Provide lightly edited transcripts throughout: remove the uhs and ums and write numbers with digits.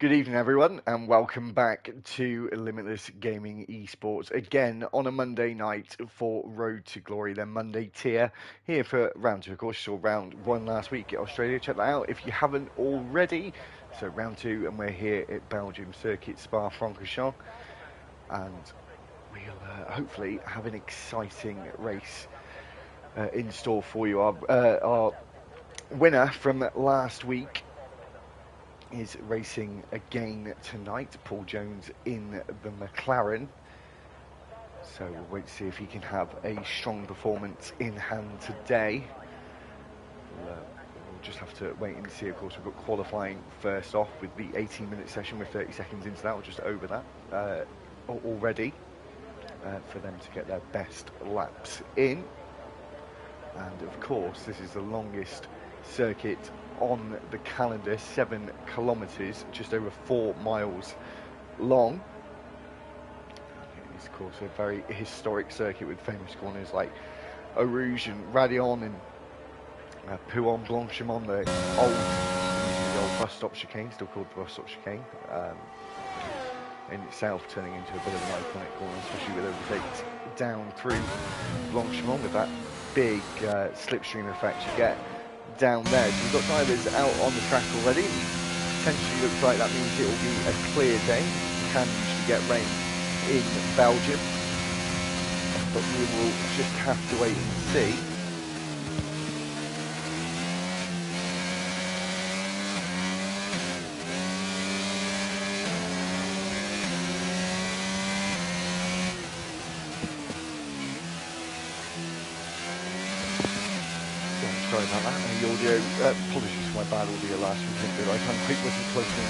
Good evening, everyone, and welcome back to Limitless Gaming Esports again on a Monday night for Road to Glory, their Monday tier here for round two. Of course, you saw round one last week at Australia. Check that out if you haven't already. So, round two, and we're here at Belgium Circuit Spa-Francorchamps, and we'll hopefully have an exciting race in store for you. Our winner from last week is racing again tonight, Paul Jones in the McLaren. So we'll wait to see if he can have a strong performance in hand today. We'll just have to wait and see. Of course, we've got qualifying first off with the 18-minute session. We're 30 seconds into that, or just over that already, for them to get their best laps in. And of course, this is the longest circuit on the calendar, 7 kilometres, just over 4 miles long. It's of course a very historic circuit with famous corners like Eau Rouge and Radion and Pouon Blanchimont, the old bus stop chicane, still called the bus stop chicane, in itself turning into a bit of an iconic corner, especially with overtakes down through Blanchimont with that big slipstream effect you get down there. So we've got drivers out on the track already. Potentially looks like that means it will be a clear day. You can usually get rain in Belgium, but we will just have to wait and see. Sorry about that. The audio, apologies for my bad audio last week, but I can't quite listen closely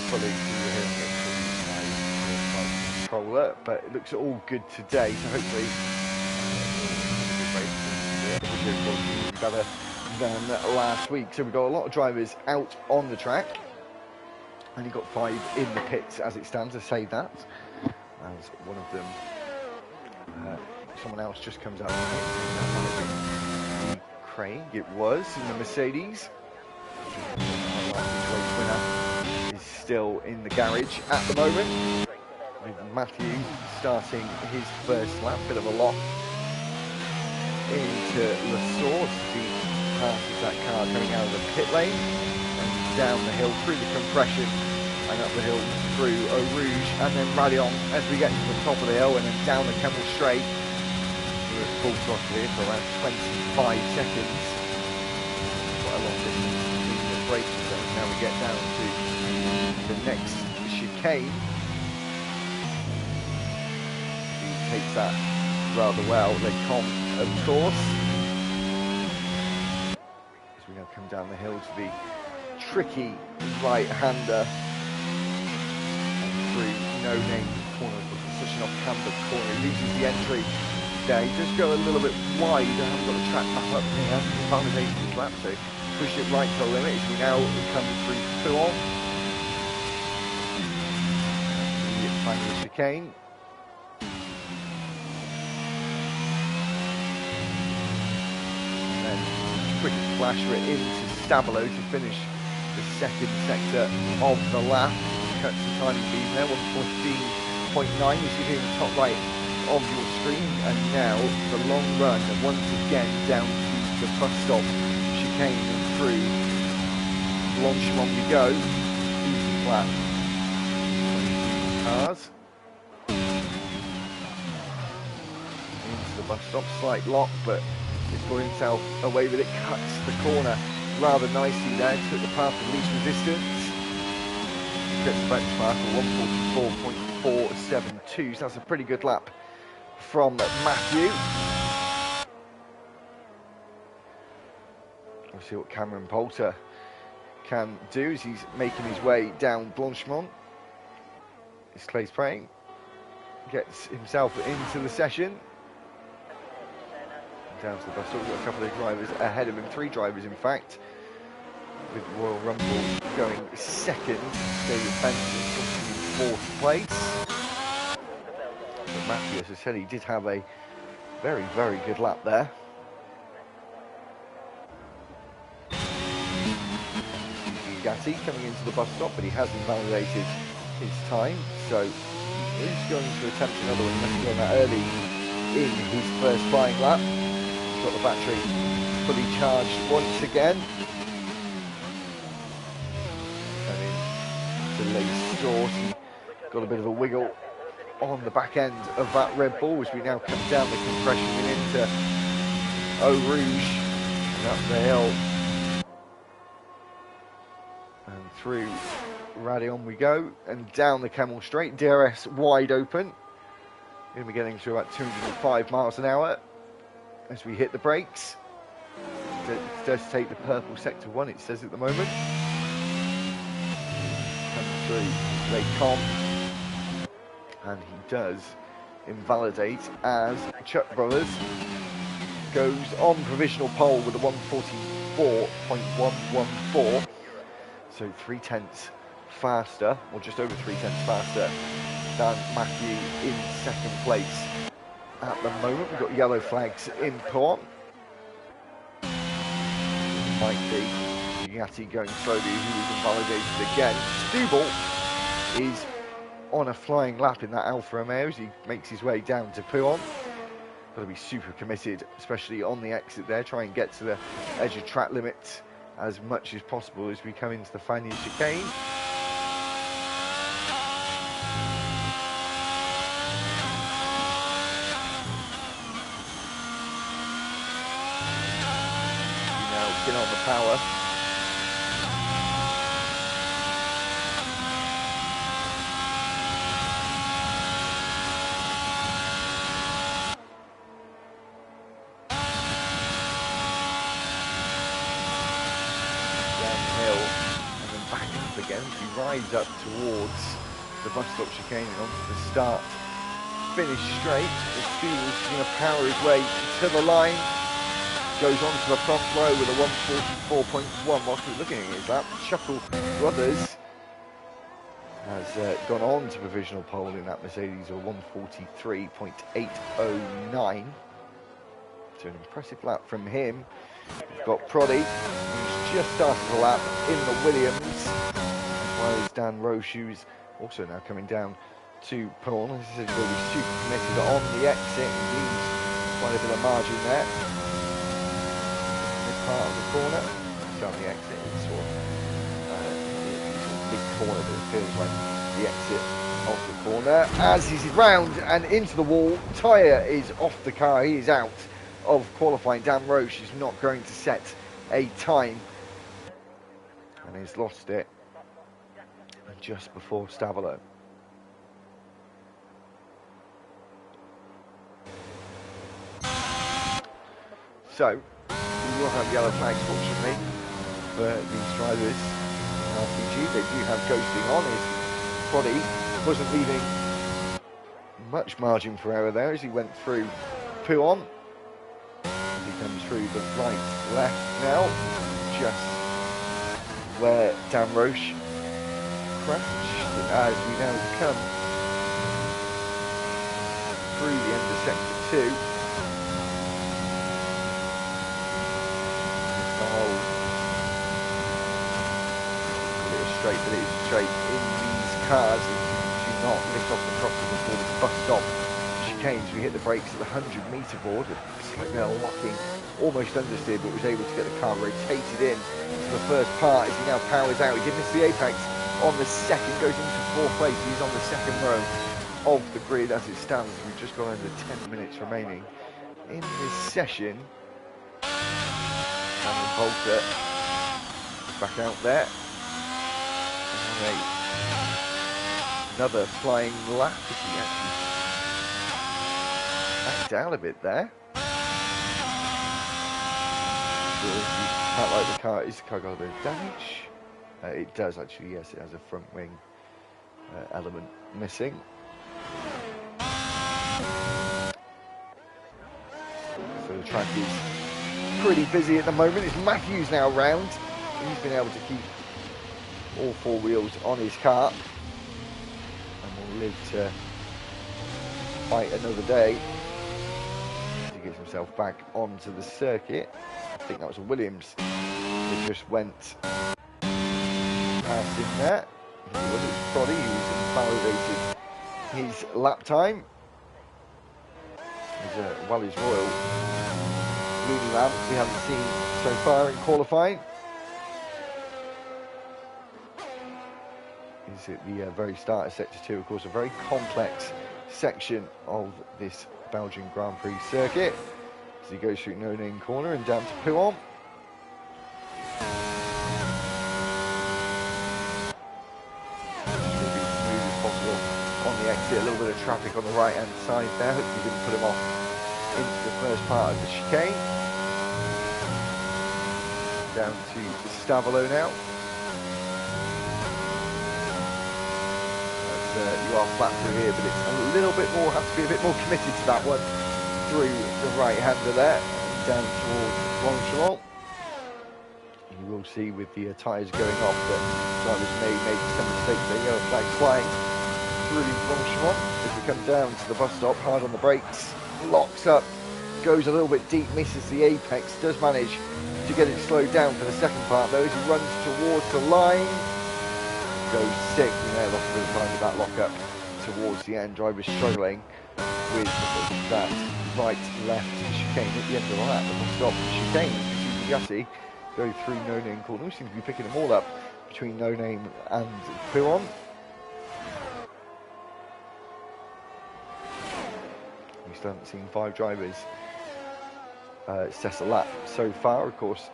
fully to the hearing it through my controller, but it looks all good today, so hopefully the video quality will be better than last week. So we've got a lot of drivers out on the track, only got 5 in the pits as it stands. I say that as one of them, someone else just comes out of the pit. Craig, it was, in the Mercedes. Winner is still in the garage at the moment, with Matthew starting his first lap. Bit of a lock into Le Source. He passes that car coming out of the pit lane and down the hill through the compression and up the hill through Eau Rouge and then Radion as we get to the top of the hill and then down the Kemmel Straight. We're at full throttle here for around 25 seconds. Quite a long distance between the braking zones. Now we get down to the next chicane. He takes that rather well. They come, of course. As we now come down the hill to the tricky right-hander and through no-name corner, such an off-camber corner. He loses the entry. Yeah, he does go a little bit wide. I haven't got the track back up here. He found his 18th lap, so push it right to the limit. So we now come through Pouon. The final chicane. And then quick flasher it into Stabilo to finish the second sector of the lap. Cuts the timing lead there, 1:15.9. You see here in the top right of your screen, and now the long run once again down to the bus stop chicane and through Blanchimont we go. Easy flat. Cars into the bus stop, slight lock, but he's got himself away with it. Cuts the corner rather nicely there. Took the path of least resistance. Gets the benchmark of 1:44.472. So that's a pretty good lap from Matthew. We'll see what Cameron Poulter can do as he's making his way down Blanchimont. It's Clay spraying. Gets himself into the session. Down to the bus stop. We've got a couple of drivers ahead of him. 3 drivers, in fact. With Royal Rumble going second. David Benson in 4th place. But Matthew, as I said, he did have a very, very good lap there. Bugatti coming into the bus stop, but he has invalidated his time, so he is going to attempt another one. He must have done that early in his first flying lap. He's got the battery fully charged once again. And into late stores, he got a bit of a wiggle on the back end of that Red Bull as we now come down the compression and into Eau Rouge and up the hill and through Radion we go and down the Camel Straight. DRS wide open. Going to be getting to about 205 miles an hour as we hit the brakes. It does take the purple sector 1, it says at the moment. Coming through Lake Com. And he does invalidate as Chuck Brothers goes on provisional pole with a 144.114. So 0.3 faster, or just over 0.3 faster than Matthew in second place. At the moment, we've got yellow flags in Port. Might be Bugatti going slowly, who is invalidated again. Stubble is on a flying lap in that Alfa Romeo as he makes his way down to Pouan. Got to be super committed, especially on the exit there. Try and get to the edge of track limits as much as possible as we come into the Fagnes chicane. Now get on the power. Rides up towards the bus stop chicane and onto the start finish straight. Steele's going to power his way to the line, goes onto the front row with a 144.1. Whilst we're looking at his lap, Chuckle Brothers has gone on to provisional pole in that Mercedes, or 143.809. So an impressive lap from him. We've got Proddy, who's just started the lap in the Williams. As Dan Roche, who's also now coming down to Paul. As I said, he's going to be super committed on the exit. He leaves quite a bit of margin there. Mid part of the corner. Down the exit, it's sort of big corner, but it feels like the exit of the corner. As he's round and into the wall, tyre is off the car. He is out of qualifying. Dan Roche is not going to set a time, and he's lost it just before Stavolo. So, we will have yellow flags, fortunately, for these drivers in RTG. They do have ghosting on. His body wasn't leaving much margin for error there as he went through Pouan. He comes through the right, left now, just where Dan Roche crashed, as we now come through the end of sector 2. Straight, but it is straight in these cars. Do not lift off the throttle before the bus stop chicanes. We hit the brakes at the 100-metre board. Signal locking almost understeered, but was able to get the car rotated in to the first part as he now powers out. He did miss the apex on the second, goes into fourth place. He's on the second row of the grid as it stands. We've just got under 10 minutes remaining in this session. And Volta back out there. Another flying lap if he actually backed out a bit there. Can't like the car. Is the car got a bit of damage? It does actually, yes, it has a front wing element missing. So the track is pretty busy at the moment. It's Matthews now round. He's been able to keep all four wheels on his car and will live to fight another day as he gets himself back onto the circuit. I think that was a Williams. It just went just in there. He was his body, he was invalidated his lap time. As well as Royal leading lamps we haven't seen so far in qualifying. Is at the very start of Sector 2, of course, a very complex section of this Belgian Grand Prix circuit. As he goes through No Name Corner and down to Pouhon. Maybe as smooth as possible on the exit, a little bit of traffic on the right hand side there. Hopefully didn't put him off into the first part of the chicane. Down to Stavolo now. You are flat through here, but it's a little bit more, have to be a bit more committed to that one through the right-hander there, and down towards Blanchemont. You will see with the tyres going off that drivers may make some mistakes. There, yellow flags flying through Blanchemont. As we come down to the bus stop, hard on the brakes, locks up, goes a little bit deep, misses the apex, does manage to get it slowed down for the second part though, as he runs towards the line. Goes sick, and there lost a bit of time with that lock up towards the end. Drivers struggling with that right-left chicane at the end of the lap. The stop chicane, Yassi go through No Name Corner. We seem to be picking them all up between No Name and Pouhon. We still haven't seen 5 drivers set a lap so far, of course.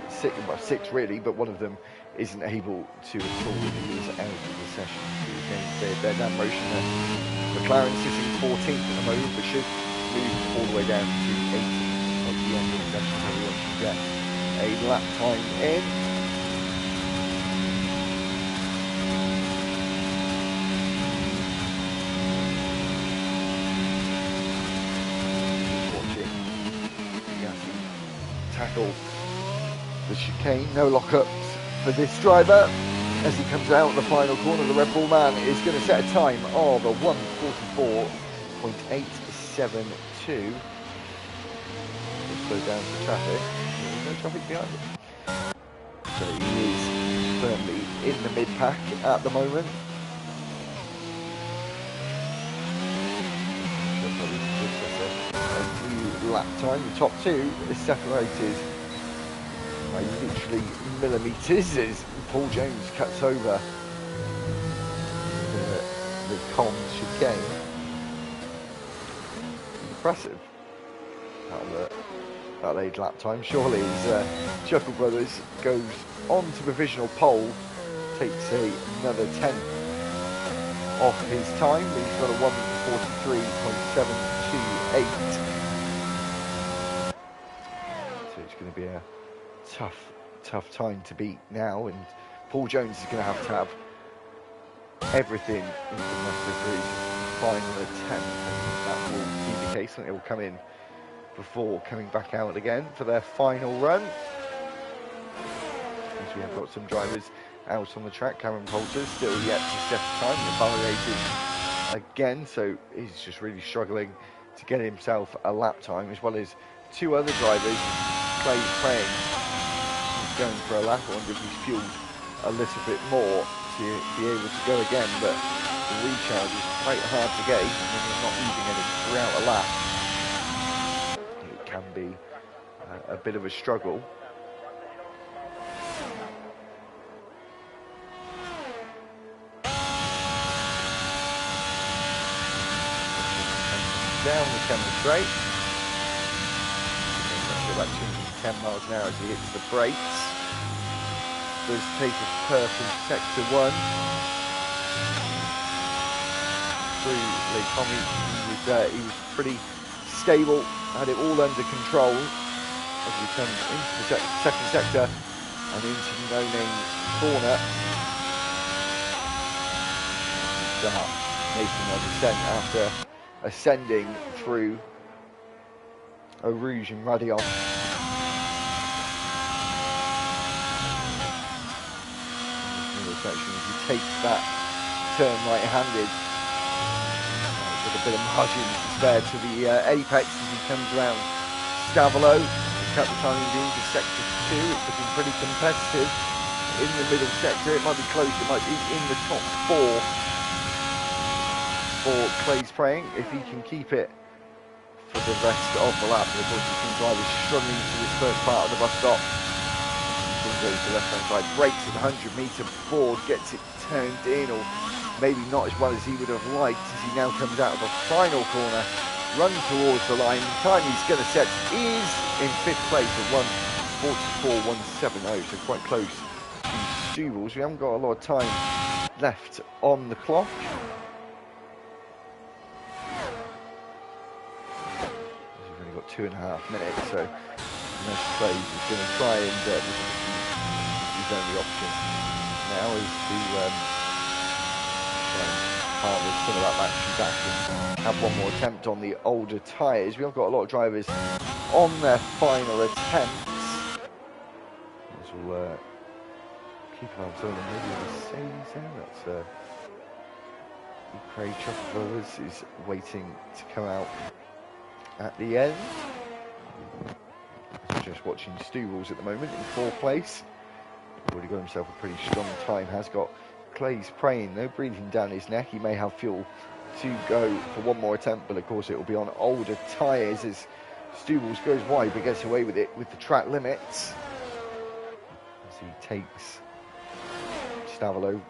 6 really, but one of them isn't able to at all. He is out of the session. They're down motion there. McLaren sitting 14th at the moment, but should move all the way down to 8th at the end of the session. So we want to get a lap time in. Watching Yassi tackle the chicane, no lockups for this driver. As he comes out the final corner, the Red Bull man is going to set a time of a 1:44.872. Slow down the traffic. There's no traffic behind him. So he is firmly in the mid-pack at the moment. A new lap time. The top 2 is separated by literally millimetres as Paul Jones cuts over the comms chicane. Impressive. That late lap time. Surely as Chuckle Brothers goes on to provisional pole, takes another 10 off his time. He's got a 1:43.728. So it's going to be a tough time to beat now, and Paul Jones is going to have everything in the Master for his final attempt, and that will be the case. I think it will come in before coming back out again for their final run. As we have got some drivers out on the track. Cameron Poulter still yet to set a time, invalidated again, so he's just really struggling to get himself a lap time, as well as 2 other drivers playing. Going for a lap. I wonder if he's fueled a little bit more to be able to go again, but the recharge is quite hard to get, even when you're not using any throughout a lap. It can be a bit of a struggle. Down the Kemmel straight. About 210 miles an hour as he hits the brakes. Does take a perf in sector 1 through Les Commis. He was pretty stable, had it all under control as we come into the second sector and into the No Name Corner. Start making our descent after ascending through Eau Rouge and Radion. Section as he takes that turn right-handed with a bit of margin to spare to the apex as he comes around Stavolo. Cut the timing being to sector 2. It's looking pretty competitive. in the middle sector. It might be close, it might be in the top 4 for Clay's Praying, if he can keep it for the rest of the lap. And of course, we've seen drivers struggling to this first part of the bus stop. Goes to the left-hand side, breaks at the 100-metre board, gets it turned in, or maybe not as well as he would have liked, as he now comes out of the final corner, runs towards the line. The time he's going to set is in 5th place at 1:44.170, so quite close to Stubbles. We haven't got a lot of time left on the clock. We've only got 2.5 minutes, so unless Clay is going to try and his only option now is to harvest some of that battery back and have one more attempt on the older tyres. We have got a lot of drivers on their final attempts. This will keep an eye on some of them. Maybe a Mercedes there. That's Craig Chuckle Brothers is waiting to come out at the end. Just watching Stubbles at the moment in 4th place. Already got himself a pretty strong time. Has got Clay's Praying though, breathing down his neck. He may have fuel to go for one more attempt, but of course it will be on older tyres as Stubbles goes wide but gets away with it with the track limits. As he takes Stavolo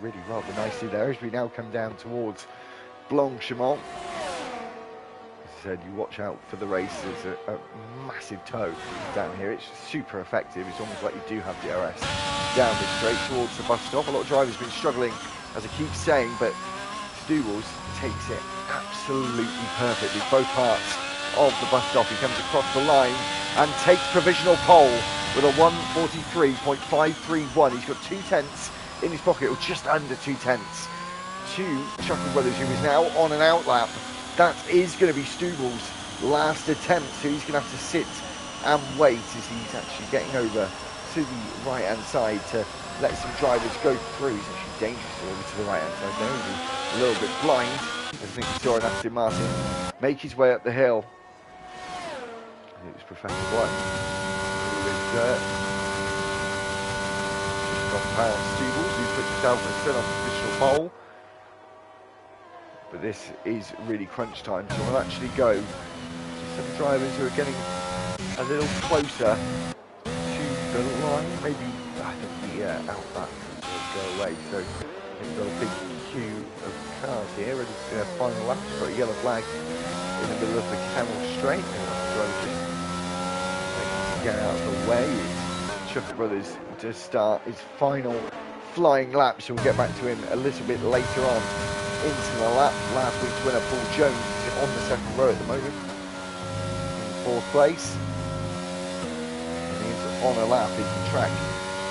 really rather nicely there as we now come down towards Blanchimont. Said you watch out for the race. There's a massive toe down here. It's super effective. It's almost like you do have DRS down this straight towards the bus stop. A lot of drivers have been struggling, as I keep saying, but Stubbles takes it absolutely perfectly. Both parts of the bus stop. He comes across the line and takes provisional pole with a 1:43.531. He's got 2/10 in his pocket, or just under 2/10 to Chuckle Brothers, who is now on an out lap. That is going to be Stubbles' last attempt, so he's going to have to sit and wait as he's actually getting over to the right-hand side to let some drivers go through. He's actually dangerous over to the right-hand side there. He's a little bit blind. I think we saw an Aston Martin make his way up the hill. I think it was Professor Black. Just off past Stubbles, who put himself still on positional pole. But this is really crunch time, so we'll actually go to some drivers who are getting a little closer to the line. Maybe, I think the outback will go away, so I think we've got a big queue of cars here, and it's their final lap. We've got a yellow flag in the middle of the Camel Straight, and the driver just get out of the way. It's Chuckle Brothers to start his final flying lap, so we'll get back to him a little bit later on into the lap. Last week's winner Paul Jones is on the 2nd row at the moment in 4th place, and he's on a lap in the track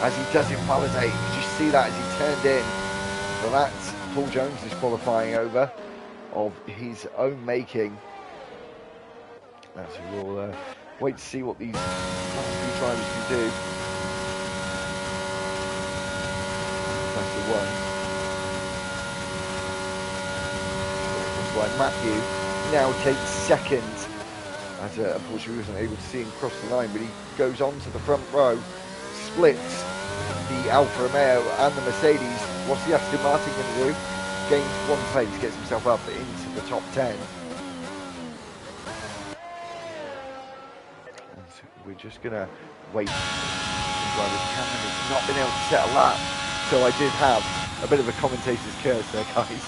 as he does invalidate. You just see that as he turned in, so that's Paul Jones is qualifying over of his own making. So we'll wait to see what these last 2 drivers can do. That's the one. Matthew now takes 2nd, as unfortunately we wasn't able to see him cross the line, but he goes on to the front row, splits the Alfa Romeo and the Mercedes. What's the Aston Martin going to do? Gains 1 place, gets himself up into the top 10. And so we're just going to wait. Cameron has not been able to set a lap, so I did have a bit of a commentator's curse there, guys.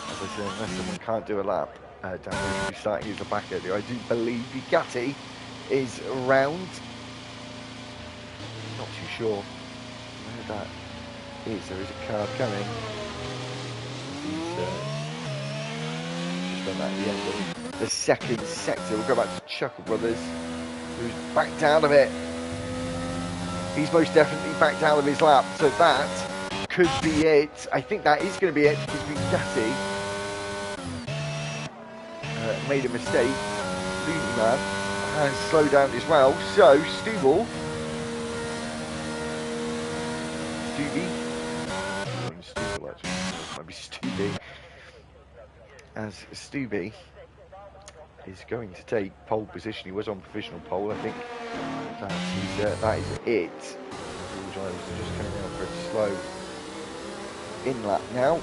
As I said, unless someone can't do a lap, Dan will be starting as a back earlier. I do believe Bugatti is around. Not too sure where that is. There is a car coming. He's just done that at the end of the 2nd sector. We'll go back to Chuckle Brothers, who's backed out of it. He's most definitely backed out of his lap, so that could be it. I think that is going to be it, because Bugatti made a mistake. Looney Man has slowed down as well. So Stubby, as Stubby is going to take pole position. He was on provisional pole. I think that is it. drivers are just coming out for a slow in-lap now. It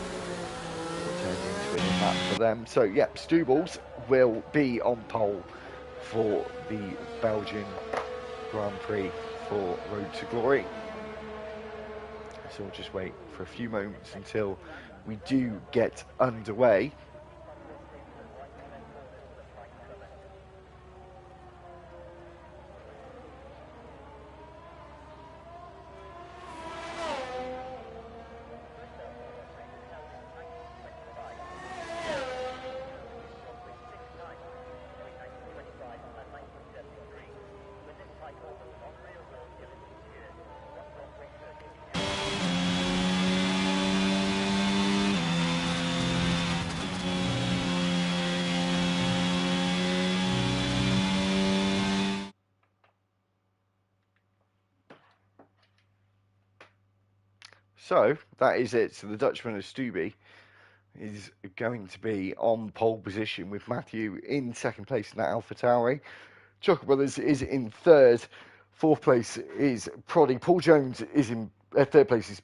turns into an in-lap for them. So, yep, Stubbles will be on pole for the Belgian Grand Prix for Road to Glory. So we'll just wait for a few moments until we do get underway. So that is it. So the Dutchman of Stubby is going to be on pole position with Matthew in second place in that AlphaTauri. Chuckle Brothers is in third. Fourth place is Proddy. Paul Jones is in third place.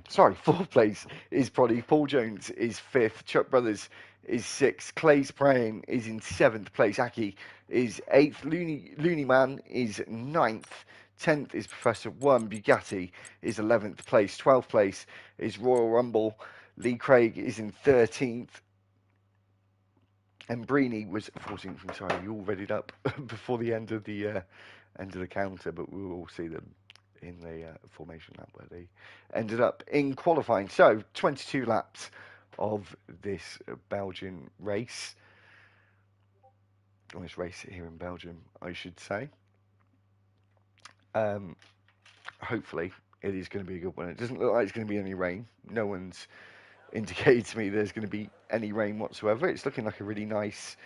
Fourth place is Proddy. Paul Jones is fifth. Chuck Brothers is sixth. Clay's Praying is in seventh place. Aki is eighth. Looney Man is ninth. 10th is Professor One. Bugatti is 11th place. 12th place is Royal Rumble. Lee Craig is in 13th. And Brini was 14th. I'm sorry, you all read it up before the end of the counter, but we will all see them in the formation lap where they ended up in qualifying. So 22 laps of this Belgian race. Or this race here in Belgium, I should say. Hopefully it is going to be a good one. It doesn't look like it's going to be any rain. No one's indicated to me there's going to be any rain whatsoever. It's looking like a really nice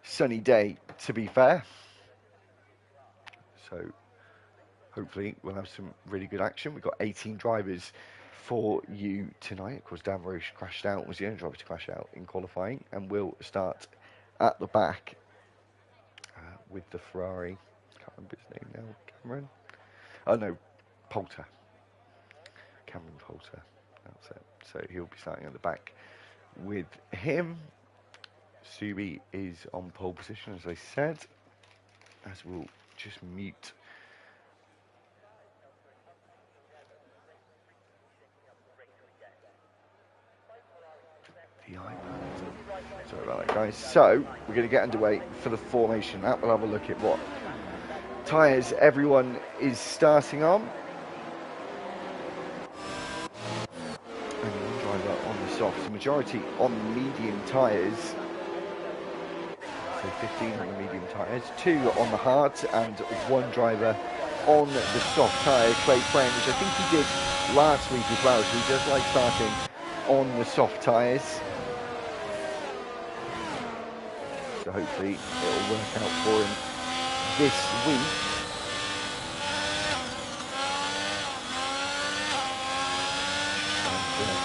sunny day, to be fair. So hopefully we'll have some really good action. We've got 18 drivers for you tonight. Of course, Dan Roche crashed out, was the only driver to crash out in qualifying, and we'll start at the back with the Ferrari. Can't remember his name now. Cameron? Oh no, Poulter. Cameron Poulter. That's it. So he'll be starting at the back with him. Subi is on pole position, as I said. As we'll just mute the iPad. Sorry about that, guys. So we're going to get underway for the formation lap. We'll have a look at what tyres everyone is starting on. And one driver on the softs, the majority on medium tyres. So 15 on the medium tyres, 2 on the hards, and one driver on the soft tyre, Clay Frame, which I think he did last week as well, so he does like starting on the soft tyres. So hopefully it'll work out for him this week. And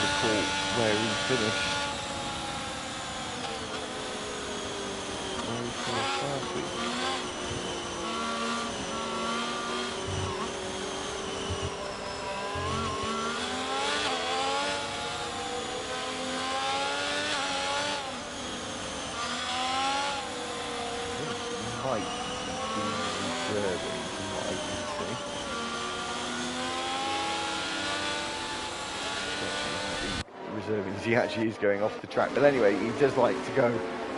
recall where he finished. Where he finished last week. Might be reserving from what I can see. Reserving as he actually is going off the track. But anyway, he does like to go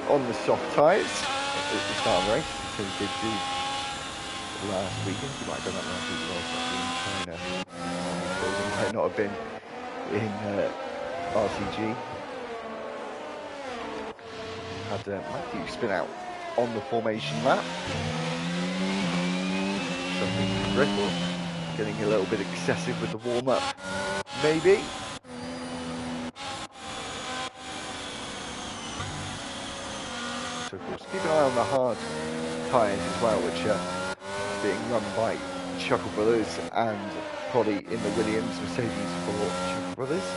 on the soft tyres at the start of the race, so he did do last weekend. He might have done that last week as well, in China. He might not have been in RTG. Had Matthew spin out on the formation lap. Something Rickle getting a little bit excessive with the warm-up, maybe. So of course, keep an eye on the hard tyres as well, which are being run by Chuckle Brothers and Proddy in the Williams Mercedes for Chuckle Brothers.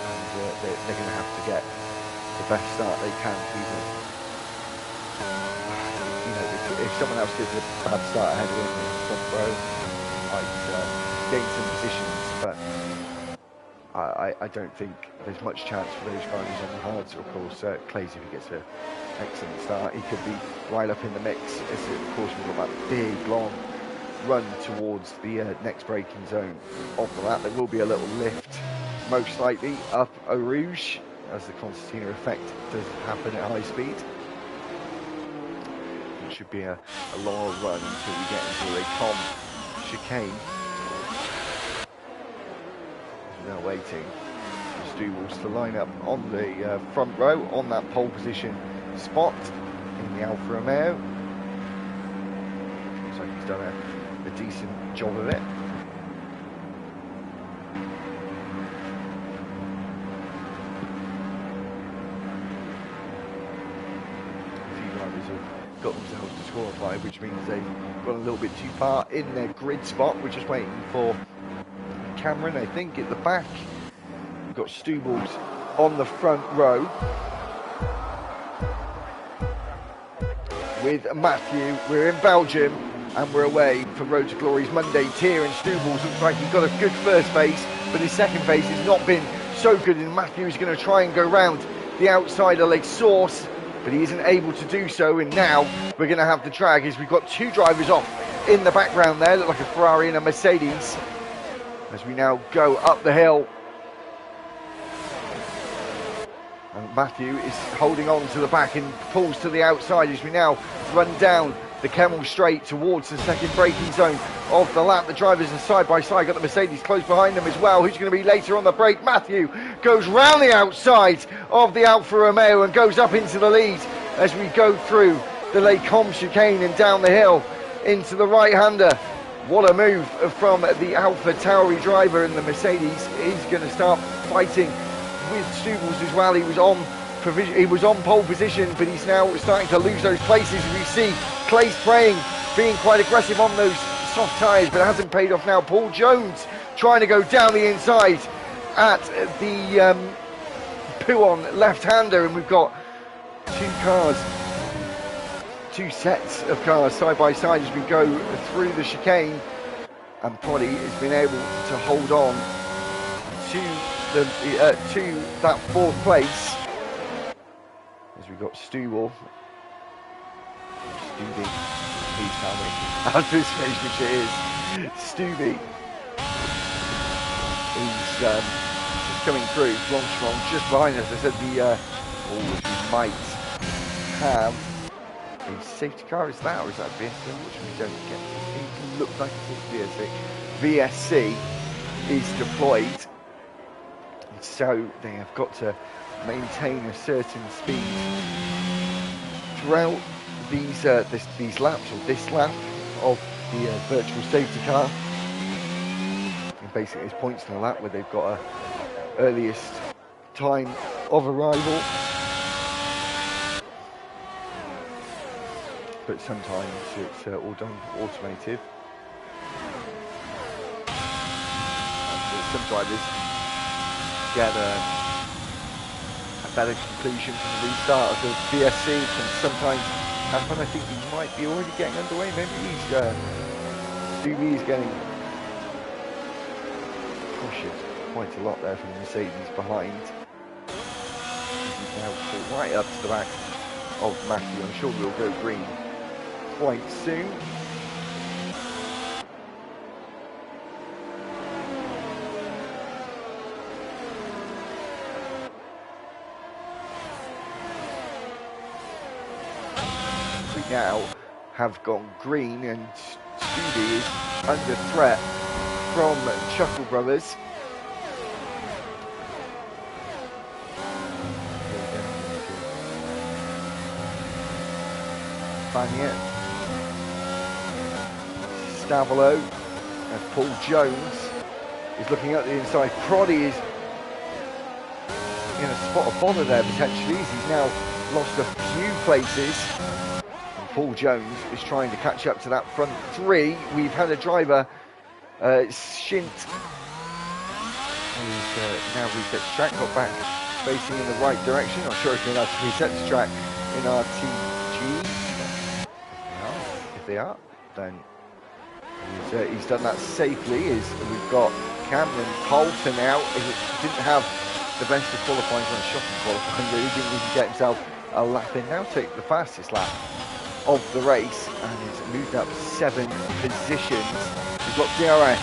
And they're going to have to get the best start they can, even if someone else gives a bad start ahead of him in the front row, might gain some positions, but I don't think there's much chance for those drivers on the hards. Of course, Clays, if he gets an excellent start, he could be right up in the mix. As of course, we've got that big, long run towards the next braking zone of the lap. There will be a little lift, most likely, up Eau Rouge, as the concertina effect does happen at high speed. It should be a longer run until we get into the Com chicane. We're now waiting for Stubbles to line up on the front row on that pole position spot in the Alfa Romeo. Looks like he's done a decent job of it. A few drivers have got themselves disqualified, which means they've gone a little bit too far in their grid spot. We're just waiting for Cameron, I think, at the back. We've got Stubbles on the front row with Matthew. We're in Belgium and we're away for Road to Glory's Monday tier, and Stubbles looks like he's got a good first phase, but his second phase has not been so good, and Matthew is going to try and go round the outside of Lake Source, but he isn't able to do so, and now we're going to have the drag as we've got two drivers off in the background there, look like a Ferrari and a Mercedes, as we now go up the hill. And Matthew is holding on to the back and pulls to the outside as we now run down the Kemmel Straight towards the second braking zone of the lap. The drivers are side by side, got the Mercedes close behind them as well. Who's going to be later on the brake? Matthew goes round the outside of the Alfa Romeo and goes up into the lead as we go through the Les Combes chicane and down the hill into the right-hander. What a move from the Alpha Tauri driver, and the Mercedes is going to start fighting with Stubbles as well. He was on pole position, but he's now starting to lose those places. We see Clay spraying, being quite aggressive on those soft tyres, but it hasn't paid off now. Paul Jones trying to go down the inside at the Pouon left-hander, and we've got two sets of cars side by side as we go through the chicane, and Proddy has been able to hold on to that fourth place as we've got Stubble. Please tell me how this face which it is. Stubby is just coming through. Blonchron just behind us. I said we might have a safety car. Is that, or is that a VSC? Which we don't get. It looks like it's a VSC. VSC is deployed, so they have got to maintain a certain speed throughout these laps, or this lap of the virtual safety car. And basically, there's points in the lap where they've got a earliest time of arrival, but sometimes it's all done automated. Some drivers get a better conclusion from the restart of the VSC, can sometimes happen. I think he might be already getting underway. Maybe he's getting pushed quite a lot there from the Mercedes behind. He's now pulled right up to the back of Matthew. I'm sure we'll go green quite soon. Now have gone green, and Stevie is under threat from Chuckle Brothers. Banya, Stavolo, and Paul Jones is looking at the inside. Proddy is in a spot of bother there potentially. He's now lost a few places. Paul Jones is trying to catch up to that front three. We've had a driver, Shint, who's now reset the track, got back facing in the right direction. I'm sure it's been able to reset the track in RTG. If they are, then He's done that safely. We've got Cameron Poulter now. He didn't have the best of qualifying on shocking qualifying, really. Didn't even get himself a lap in. Now take the fastest lap of the race, and he's moved up 7 positions. We've got DRS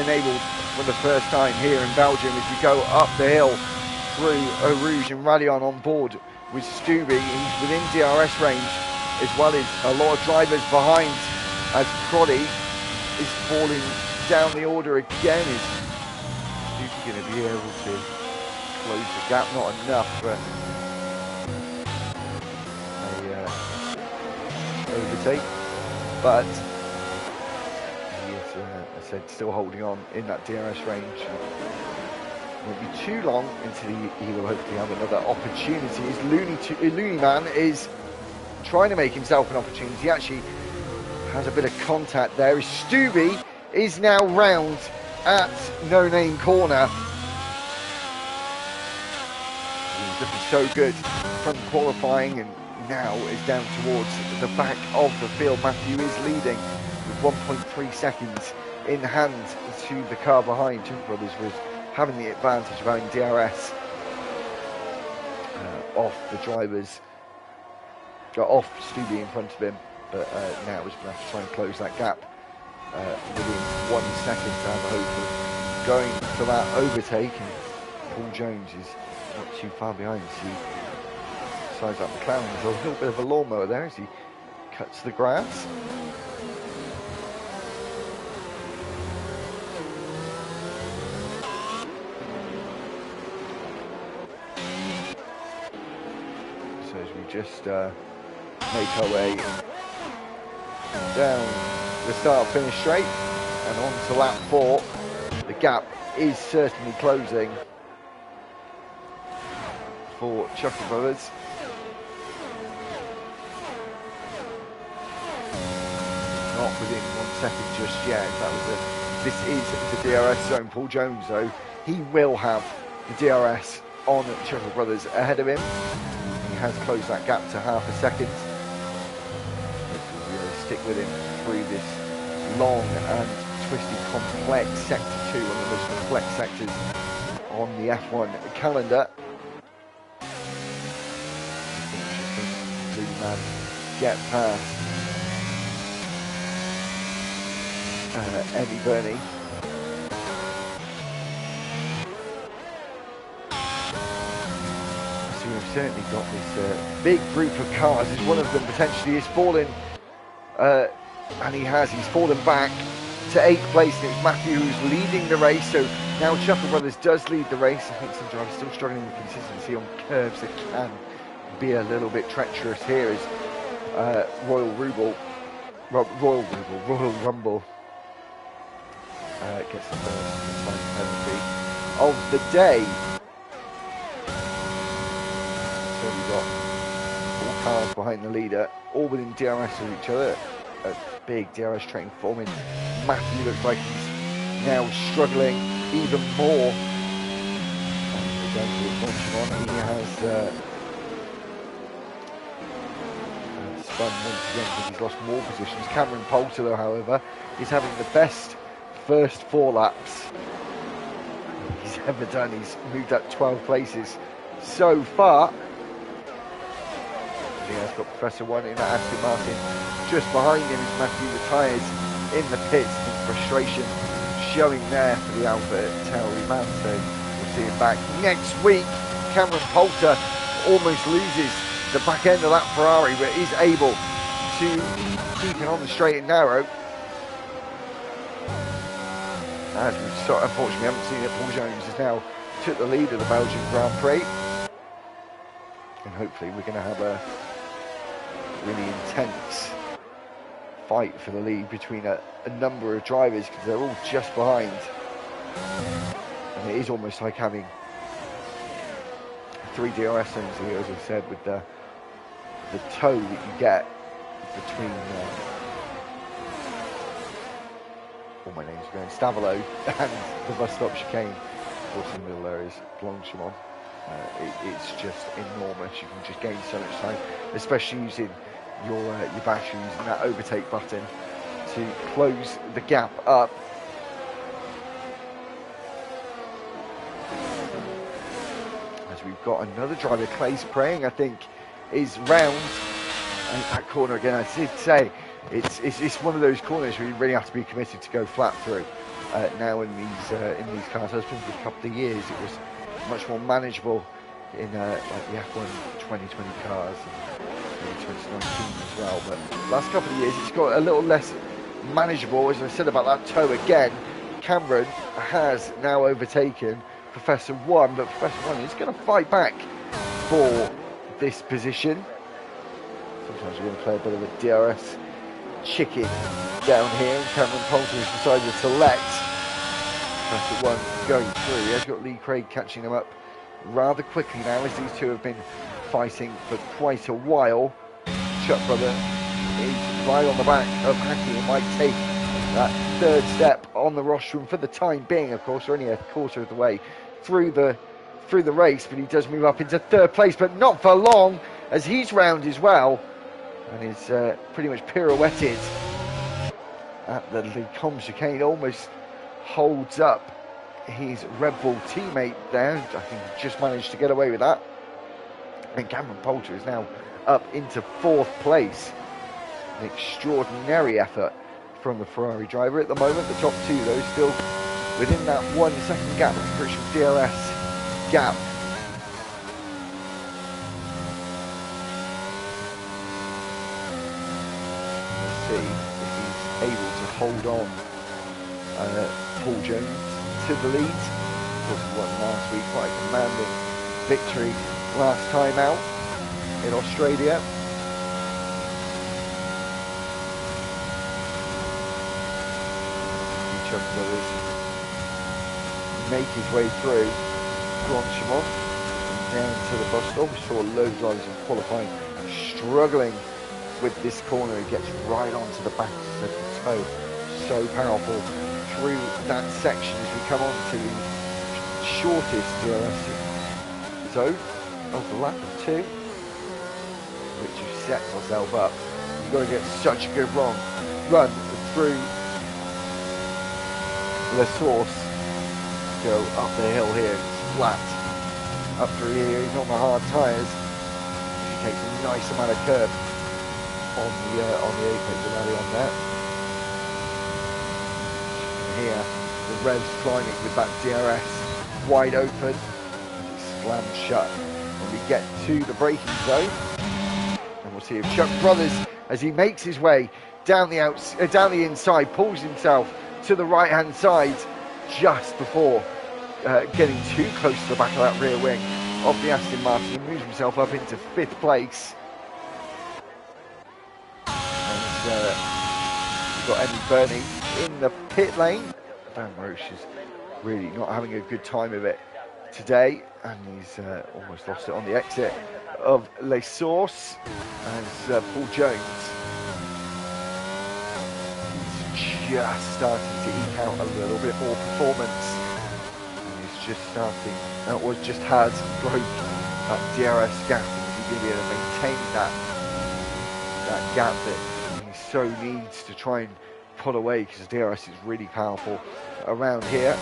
enabled for the first time here in Belgium as we go up the hill through Eau Rouge and Radion on board with Stubby. He's within DRS range, as well as a lot of drivers behind, as Proddy is falling down the order again. Is Stubby going to be able to close the gap? Not enough for a overtake, but he is, as I said, still holding on in that DRS range. Won't be too long until he will hopefully have another opportunity. His Looney Man is trying to make himself an opportunity. He actually has a bit of contact there. His Stubby is now round at No Name Corner. He's looking so good from qualifying, and now is down towards the back of the field. Matthew is leading with 1.3 seconds in hand to the car behind. Two Brothers with having the advantage of having DRS off the drivers, off Stubby in front of him, but now he's going to have to try and close that gap within 1 second to have a hope of going for that overtake. And Paul Jones is not too far behind. See, size up McLaren, there's a little bit of a lawnmower there as he cuts the grass. So as we just make our way down the start-finish straight and on to lap 4, the gap is certainly closing for Chucker Brothers. Not within 1 second just yet. This is the DRS zone. Paul Jones, though, he will have the DRS on Chucker Brothers ahead of him. He has closed that gap to half a second. Hopefully we'll stick with him through this long and twisty, complex Sector 2, one of the most complex sectors on the F1 calendar. Blue Man get past Eddie Burney. So we've certainly got this big group of cars, as one of them potentially is falling, and he's fallen back to 8th place, and it's Matthew who's leading the race. So now Chucker Brothers does lead the race. I think some drivers still struggling with consistency on curves that can be a little bit treacherous here as Royal Rumble gets the first time penalty of the day. So we've got 4 cars behind the leader, all within DRS of each other. A big DRS train forming. Matthew looks like he's now struggling even more. And again, he has spun once again because he's lost more positions. Cameron Poulter, though, however, is having the best first 4 laps he's ever done. He's moved up 12 places so far. He has got Professor One in that Aston Martin. Just behind him is Matthew retires in the pits. The frustration showing there for the Alpha Tauri man. So we'll see him back next week. Cameron Poulter almost loses the back end of that Ferrari, but is able to keep it on the straight and narrow. As we unfortunately haven't seen it, Paul Jones has now took the lead of the Belgian Grand Prix. And hopefully we're going to have a really intense fight for the lead between a number of drivers, because they're all just behind. And it is almost like having 3 DRS zones here, as I said, with the toe that you get between my name's going Stavelo and the bus stop chicane. Of course, in the middle there is Blanchimont. It's just enormous. You can just gain so much time, especially using your battery, using that overtake button to close the gap up. As we've got another driver, Clay's praying, I think, is round. And that corner again, I did say, it's one of those corners where you really have to be committed to go flat through. Now in these cars, I suppose for a couple of years it was much more manageable in like the F1 2020 cars and 2019 as well. But last couple of years it's got a little less manageable. As I said about that toe again, Cameron has now overtaken Professor One, but Professor One is going to fight back for this position. Sometimes we're going to play a bit of a DRS chicken down here, and Cameron Poulter has decided to let Professor One go through. He has got Lee Craig catching him up rather quickly now, as these two have been fighting for quite a while. Chuck Brother is right on the back of Hackney and might take that third step on the rostrum for the time being. Of course, we're only a quarter of the way through the race, but he does move up into third place, but not for long, as he's round as well and is pretty much pirouetted at the Lecombe chicane. Almost holds up his Red Bull teammate there. I think he just managed to get away with that. And Cameron Poulter is now up into fourth place. An extraordinary effort from the Ferrari driver. At the moment, the top two, though, still within that 1 second gap, the crucial DRS gap. Let's see if he's able to hold on Paul Jones to the lead. Of course, he won last week, quite a commanding victory last time out in Australia. Chuck Brothers make his way through Blanchimont down to the bus stop. We saw loads of drivers in qualifying struggling with this corner. He gets right onto the back of the toe. So powerful through that section as we come on to the shortest DRS zone of the lap of 2, which sets ourselves up. You've got to get such a good run through the source. Go up the hill here, it's flat. Up through here, he's on the hard tyres. He takes a nice amount of curb on the apex rally on there. Here, the revs climbing with that DRS wide open. It slams shut when we get to the braking zone. And we'll see if Chuck Brothers, as he makes his way down the inside, pulls himself to the right hand side just before getting too close to the back of that rear wing of the Aston Martin, and moves himself up into 5th place. And we've got Eddie Burney in the pit lane. Dan Roche is really not having a good time of it today, and he's almost lost it on the exit of Les Sources as Paul Jones just starting to eke out a little bit more performance, and he's just has broke that DRS gap, and he's going to be able to maintain that gap that he so needs to try and pull away, because DRS is really powerful around here.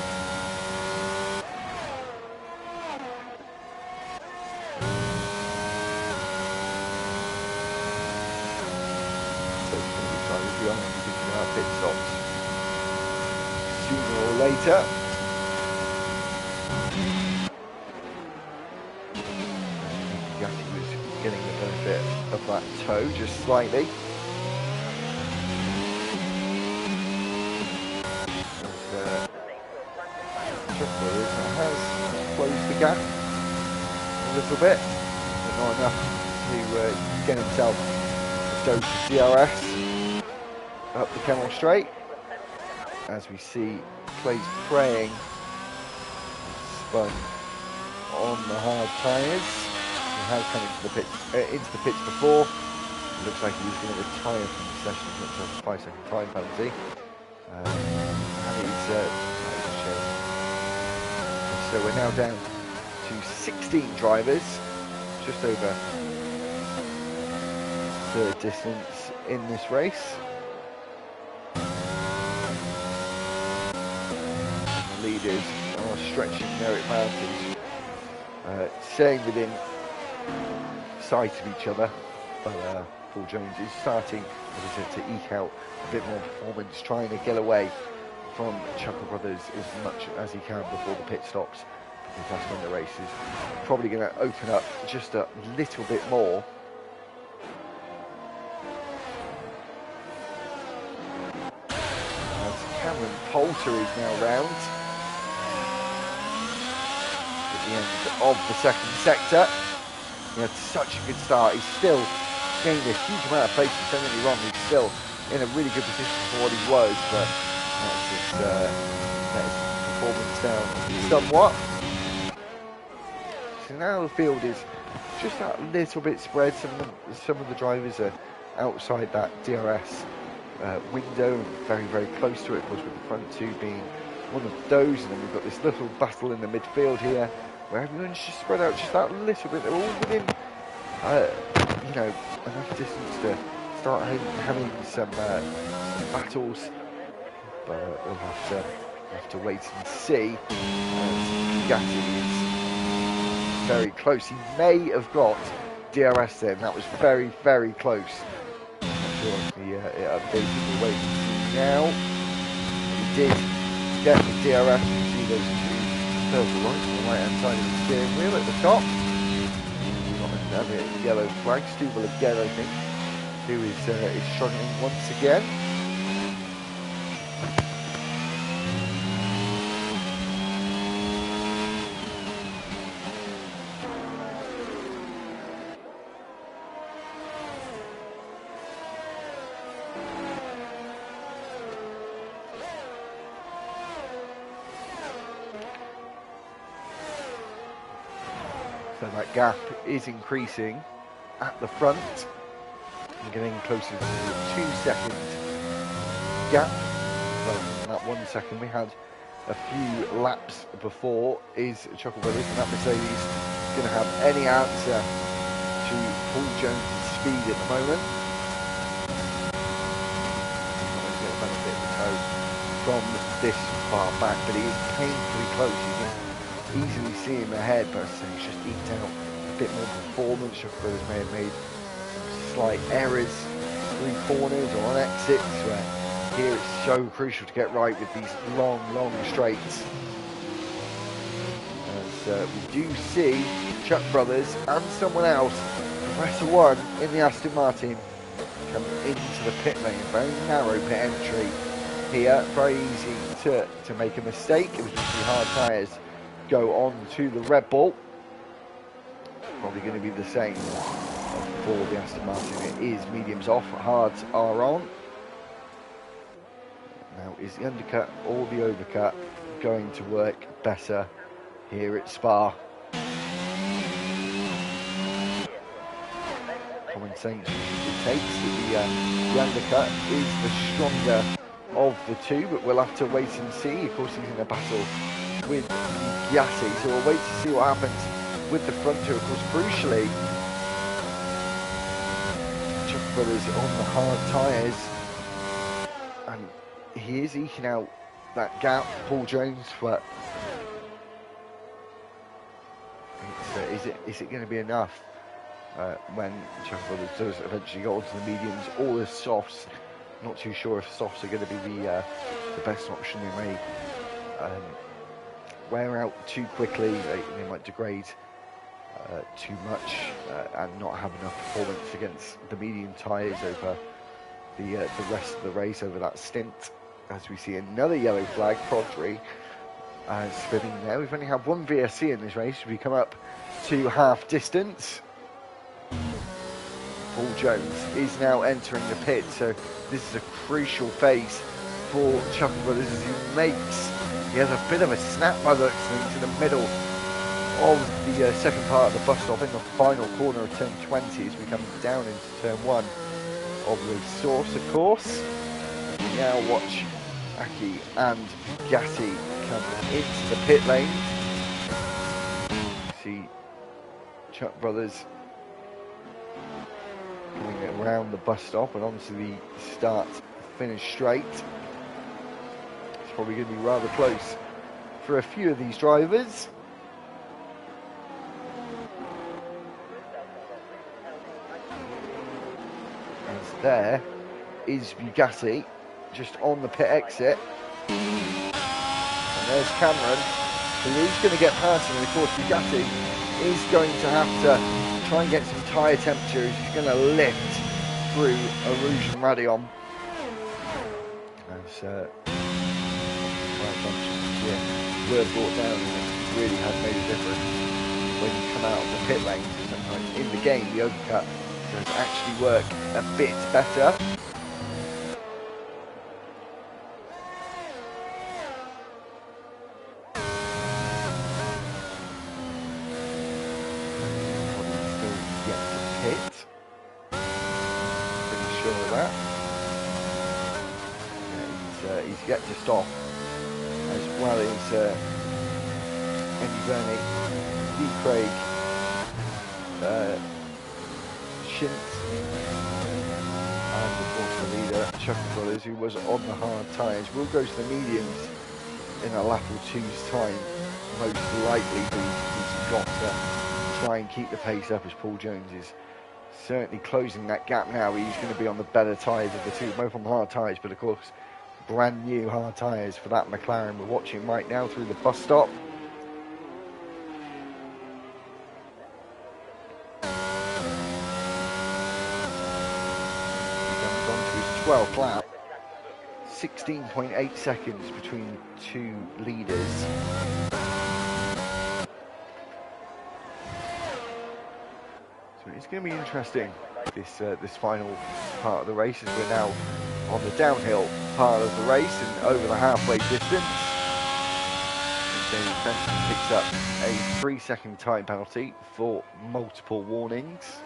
Pit stops sooner or later. Gatti was getting the benefit of that toe just slightly. Has closed the gap a little bit, but not enough to get himself a dose of DRS up the Kemmel Straight, as we see Clay's praying spun on the hard tyres. He has come into the pits before. It looks like he was going to retire from the session. He looks like a 5-second time penalty. And he's so we're now down to 16 drivers, just over third distance in this race. leaders are stretching their advantage, staying within sight of each other. But Paul Jones is starting, as I said, to eke out a bit more performance, trying to get away from Chuckle Brothers as much as he can before the pit stops, because that's when the race is probably going to open up just a little bit more. As Cameron Poulter is now round at the end of the second sector. He had such a good start. He's still gained a huge amount of places, don't get me wrong, he's still in a really good position for what he was, but that's just let his performance down somewhat. So now the field is just that little bit spread. Some of the drivers are outside that DRS window, and very, very close to it, of course, with the front two being one of those. And then we've got this little battle in the midfield here, where everyone's just spread out just that little bit. They're all within, you know, enough distance to start having some battles, but we'll have to wait and see. Gatti is very close. He may have got DRS then. That was very, very close. I'm not sure if it updated. We'll wait and see now. He did get the DRS. You see those two purple lights on the right hand side of the steering wheel at the top. Another yellow flag. Stubble again, I think, who is struggling once again. So that gap is increasing at the front. We're getting closer to the 2 second gap. Well, that 1 second we had a few laps before. Is Chuckle Brothers and that Mercedes going to have any answer to Paul Jones' speed at the moment? He's not going to get a benefit of the toe from this far back, but he is painfully close. You can easily see him ahead, but he's just eked out a bit more performance. Chuckle Brothers may have made some slight errors through corners or on exits, where here it's so crucial to get right with these long straights. As we do see Chuck Brothers and someone else, Professor One in the Aston Martin, come into the pit lane. Very narrow pit entry here, very easy to make a mistake. It was just the hard tyres go on to the Red Bull. Probably going to be the same for the Aston Martin. It is mediums off, hards are on. Now, is the undercut or the overcut going to work better here at Spa? Common sense dictates that the undercut is the stronger of the two, but we'll have to wait and see. Of course, he's in a battle with Yassi, so we'll wait to see what happens with the front two. Of course, crucially, Chuck Brothers on the hard tyres, and he is eking out that gap. Paul Jones, but is it going to be enough when Chuck Brothers does eventually go onto the mediums or the softs? Not too sure if softs are going to be the best option. They may wear out too quickly. They might degrade too much and not have enough performance against the medium tyres over the rest of the race, over that stint. As we see another yellow flag, Prodry spinning there. We've only had one VSC in this race. We come up to half distance. Paul Jones is now entering the pit, so this is a crucial phase for Chuckle Brothers as he has a bit of a snap by the looks of things in the middle of the second part of the bus stop in the final corner of turn 20 as we come down into turn 1 of the source, of course. We now watch Aki and Gatti come into the pit lane. See Chuck Brothers coming around the bus stop and onto the start-finish straight. It's probably going to be rather close for a few of these drivers. As there is Bugatti just on the pit exit. And there's Cameron, who is going to get past him. And of course, Bugatti is going to have to try and get some tyre temperature. He's going to lift through a Rouge and Radeon. As tyre functions were brought down, and it really has made a difference when you come out of the pit lane. Sometimes in the game, the overcut does actually work a bit better. He's yet to stop, as well as Andy Burney, Lee Craig, Shintz, and of course the leader, Chuck Brothers, who was on the hard tyres, will go to the mediums in a lap or two's time. Most likely he's got to try and keep the pace up, as Paul Jones is certainly closing that gap now. He's going to be on the better tyres of the two, both on hard tyres, but of course brand new hard tyres for that McLaren we're watching right now through the bus stop. He comes on to his 12th lap. 16.8 seconds between two leaders. So it's going to be interesting, this final part of the race, as we're now on the downhill part of the race and over the halfway distance. David Benson picks up a 3-second time penalty for multiple warnings.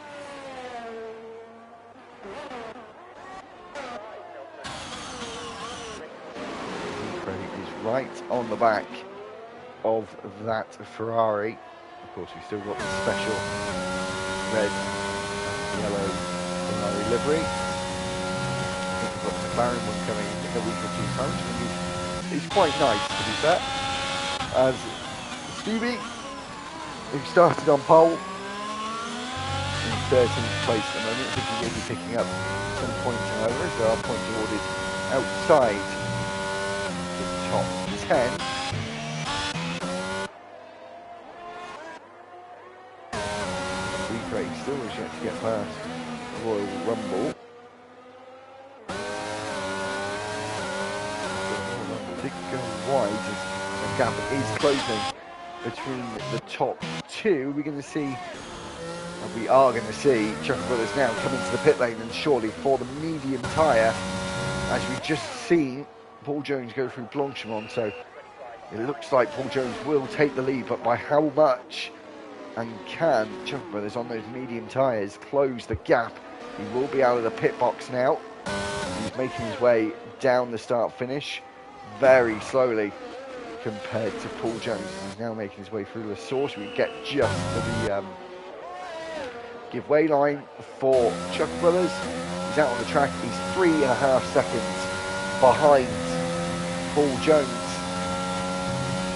Craig is right on the back of that Ferrari. Of course, we've still got the special red and yellow Ferrari livery. Got the McLaren one coming in a week or two time, which is quite nice, to be fair. As Stevie, who started on pole, in 13th place at the moment, I think he will be picking up some points, however, as there are points awarded outside the top 10. Craig still has yet to get past Royal Rumble. Did go wide as the gap is closing between the top two. We're going to see, and we are going to see, Chuck Brothers now come into the pit lane, and surely for the medium tyre, as we've just seen Paul Jones go through Blanchimont. So it looks like Paul Jones will take the lead, but by how much? And can Chuck Brothers on those medium tyres close the gap? He will be out of the pit box now. He's making his way down the start finish very slowly compared to Paul Jones. He's now making his way through the source. We get just to the giveaway line for Chuck Brothers. He's out on the track. He's 3.5 seconds behind Paul Jones.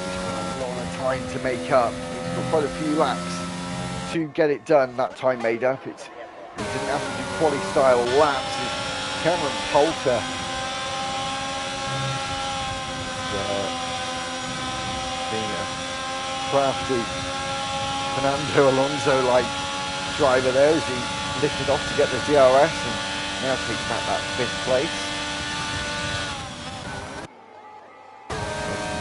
He's got a lot of time to make up. He's got quite a few laps to get it done. That time made up. He didn't have to do quali style laps. It's Cameron Poulter, being a crafty Fernando Alonso-like driver there, as he lifted off to get the DRS and now takes back that 5th place.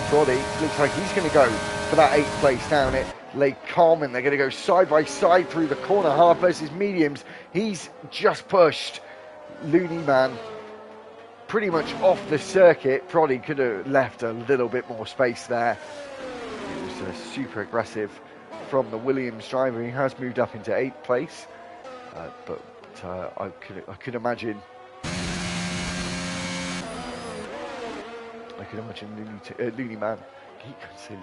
Brody looks like he's going to go for that 8th place down at Lake Carmen. They're going to go side by side through the corner, hard versus mediums. He's just pushed Looney Man pretty much off the circuit. Probably could have left a little bit more space there. It was super aggressive from the Williams driver. He has moved up into 8th place, but I could imagine. I could imagine Looney Man. He could say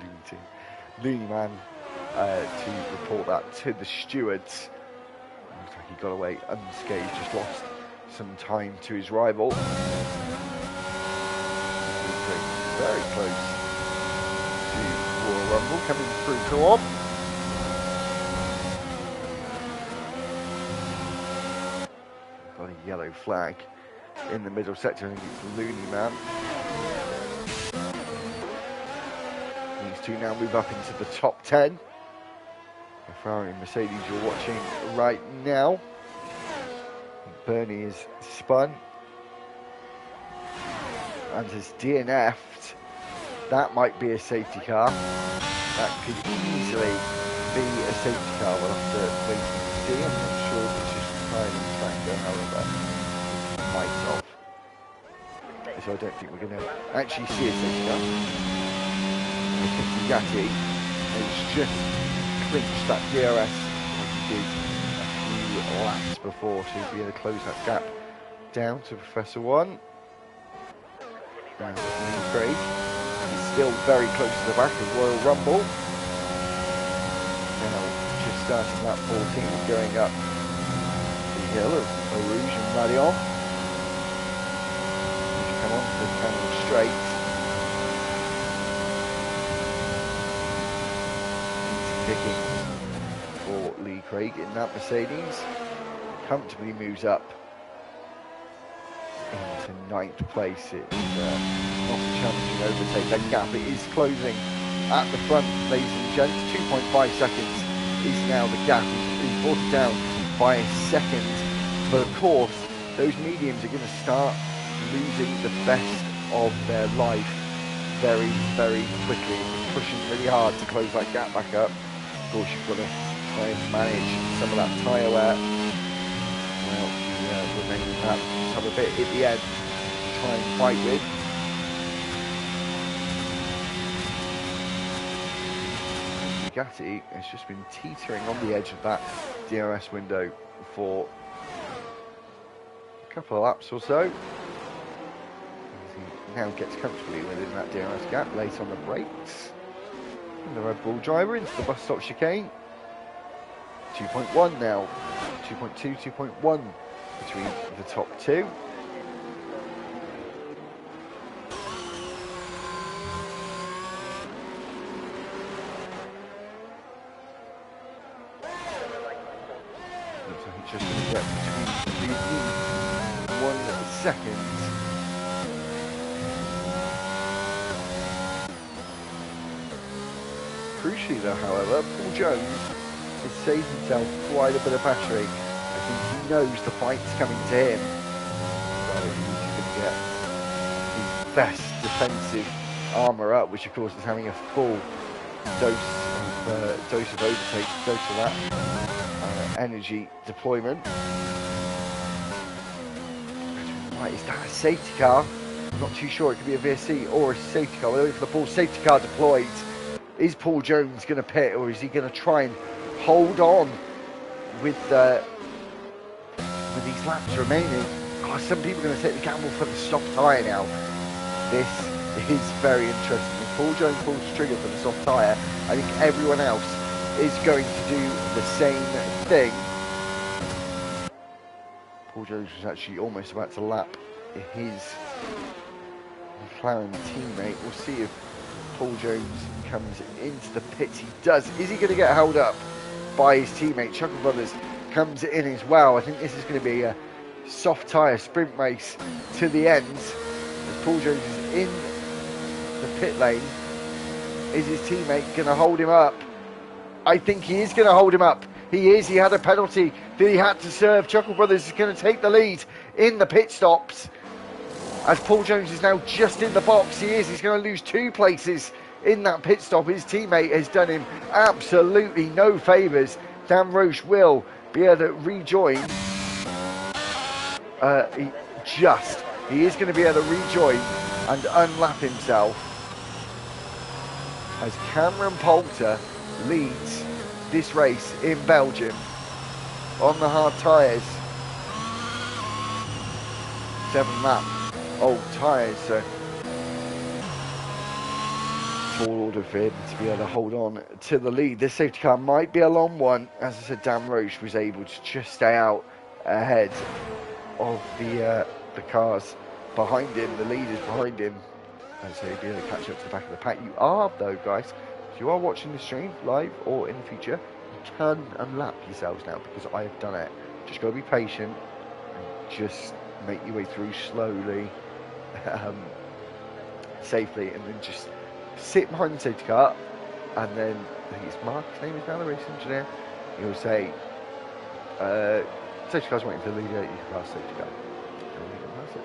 Looney Man to report that to the stewards. Looks like he got away unscathed, just lost some time to his rival. Very close to Rumble coming through co-op. Got a yellow flag in the middle sector. I think it's Looney Man. These two now move up into the top 10. The Ferrari and Mercedes you're watching right now. Bernie is spun and has DNF'd. That might be a safety car. That could easily be a safety car. We'll have to wait and see. I'm not sure if it's just a tire and tractor, however, might off. So I don't think we're going to actually see a safety car. I think Bugatti has just clinched that DRS like he did a few laps before, so he'll be able to close that gap down to Professor One. And Craig is still very close to the back of Royal Rumble. Now just starting lap 14 and going up the hill of Rouge and Radion. Come on to the Canal Straight. Picking for Lee Craig in that Mercedes. Comfortably moves up into 9th place. It's not a challenging overtake. That gap it is closing at the front, ladies and gents. 2.5 seconds is now the gap. He's brought it down by a second. But of course, those mediums are going to start losing the best of their life very, very quickly. Pushing really hard to close that gap back up. Of course, you've got to try and manage some of that tyre wear. Well, the remaining lap, just have a bit at the end to try and fight with. Bugatti has just been teetering on the edge of that DRS window for a couple of laps or so. He now gets comfortably within that DRS gap, late on the brakes. And the Red Bull driver into the bus stop chicane. 2.1 now. 2.2, 2.1 between the top two. Looks like it's just going to get between 1 second. Crucially though, however, Paul Jones has saved himself quite a bit of battery. I think he knows the fight's coming to him. So he's going to get his best defensive armour up, which of course is having a full dose of overtake, dose of that energy deployment. Right, is that a safety car? I'm not too sure. It could be a VSC or a safety car. We're waiting for the Paul safety car deployed. Is Paul Jones going to pit, or is he going to try and hold on with these laps remaining? Oh, some people are going to take the gamble for the soft tyre now. This is very interesting. If Paul Jones pulls the trigger for the soft tyre, I think everyone else is going to do the same thing. Paul Jones was actually almost about to lap his McLaren teammate. We'll see if Paul Jones comes into the pits. He does. Is he going to get held up by his teammate? Chuckle Brothers comes in as well. I think this is going to be a soft tyre sprint race to the end. As Paul Jones is in the pit lane, is his teammate going to hold him up? I think he is going to hold him up. He is. He had a penalty that he had to serve. Chuckle Brothers is going to take the lead in the pit stops. As Paul Jones is now just in the box, he's going to lose 2 places in that pit stop. His teammate has done him absolutely no favours. Dan Roche will be able to rejoin. He is going to be able to rejoin and unlap himself as Cameron Poulter leads this race in Belgium on the hard tyres. 7 lap old tyres, so tall order for him to be able to hold on to the lead. This safety car might be a long one. As I said, Dan Roche was able to just stay out ahead of the cars behind him, the leaders behind him, and so he'll be able to catch up to the back of the pack. You are, though, guys, if you are watching the stream live or in the future, you can unlap yourselves now because I have done it. Just got to be patient and just make your way through slowly, safely, and then just sit behind the safety car. And then I think it's Mark, his name is now, the race engineer. He'll say, safety car's waiting for the leader, you can pass safety car. And you can pass it.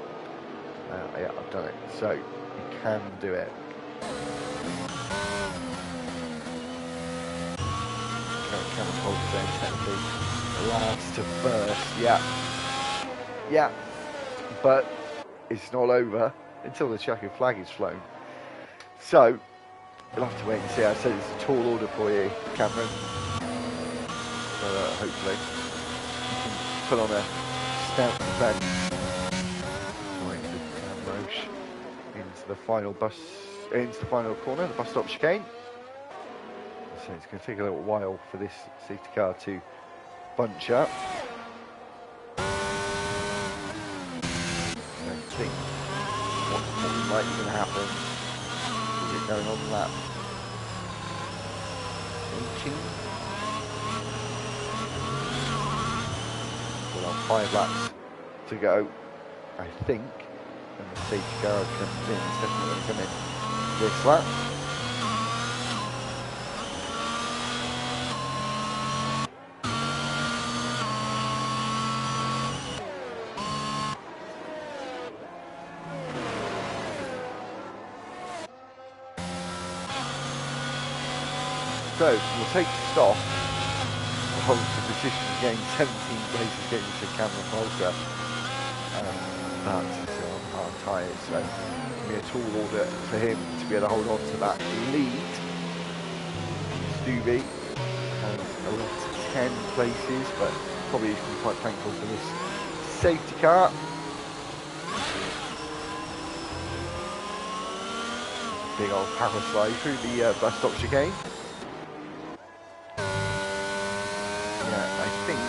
Yeah, I've done it. So you can do it. Cameron Polter saying technically last to first, yeah, but it's not over until the checkered flag is flown. So we'll have to wait and see. I said it's a tall order for you, Cameron. So hopefully you can put on a stout defence. Right, Cam Roche into the final corner, the bus stop chicane. So it's going to take a little while for this safety car to bunch up. I think what might be going to happen is it going on lap 18. We'll have 5 laps to go, I think, and the safety car comes in. It's definitely going to come in this lap. So we'll take stock of the position gain 17 places getting to Cameron Polter. That's on hard tyres, so it'll be a tall order for him to be able to hold on to that lead. Stubby has a lot of 10 places, but probably is going to be quite thankful for this safety car. Big old power slide through the bus stop chicane.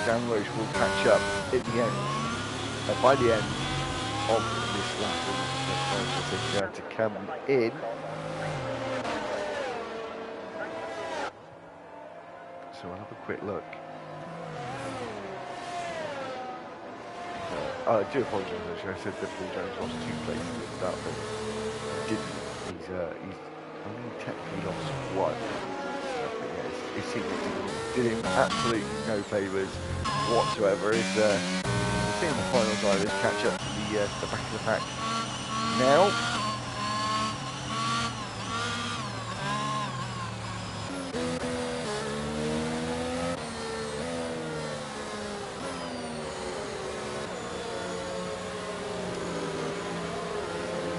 Dan Roche will catch up at the end, by the end of this lap, to come in. So I'll have a quick look. I do apologise, I said that Paul Jones lost 2 places at the start, but he didn't. He's only technically lost 1. His teammate did him absolutely no favours whatsoever. Is seeing the final drivers catch up to the back of the pack now.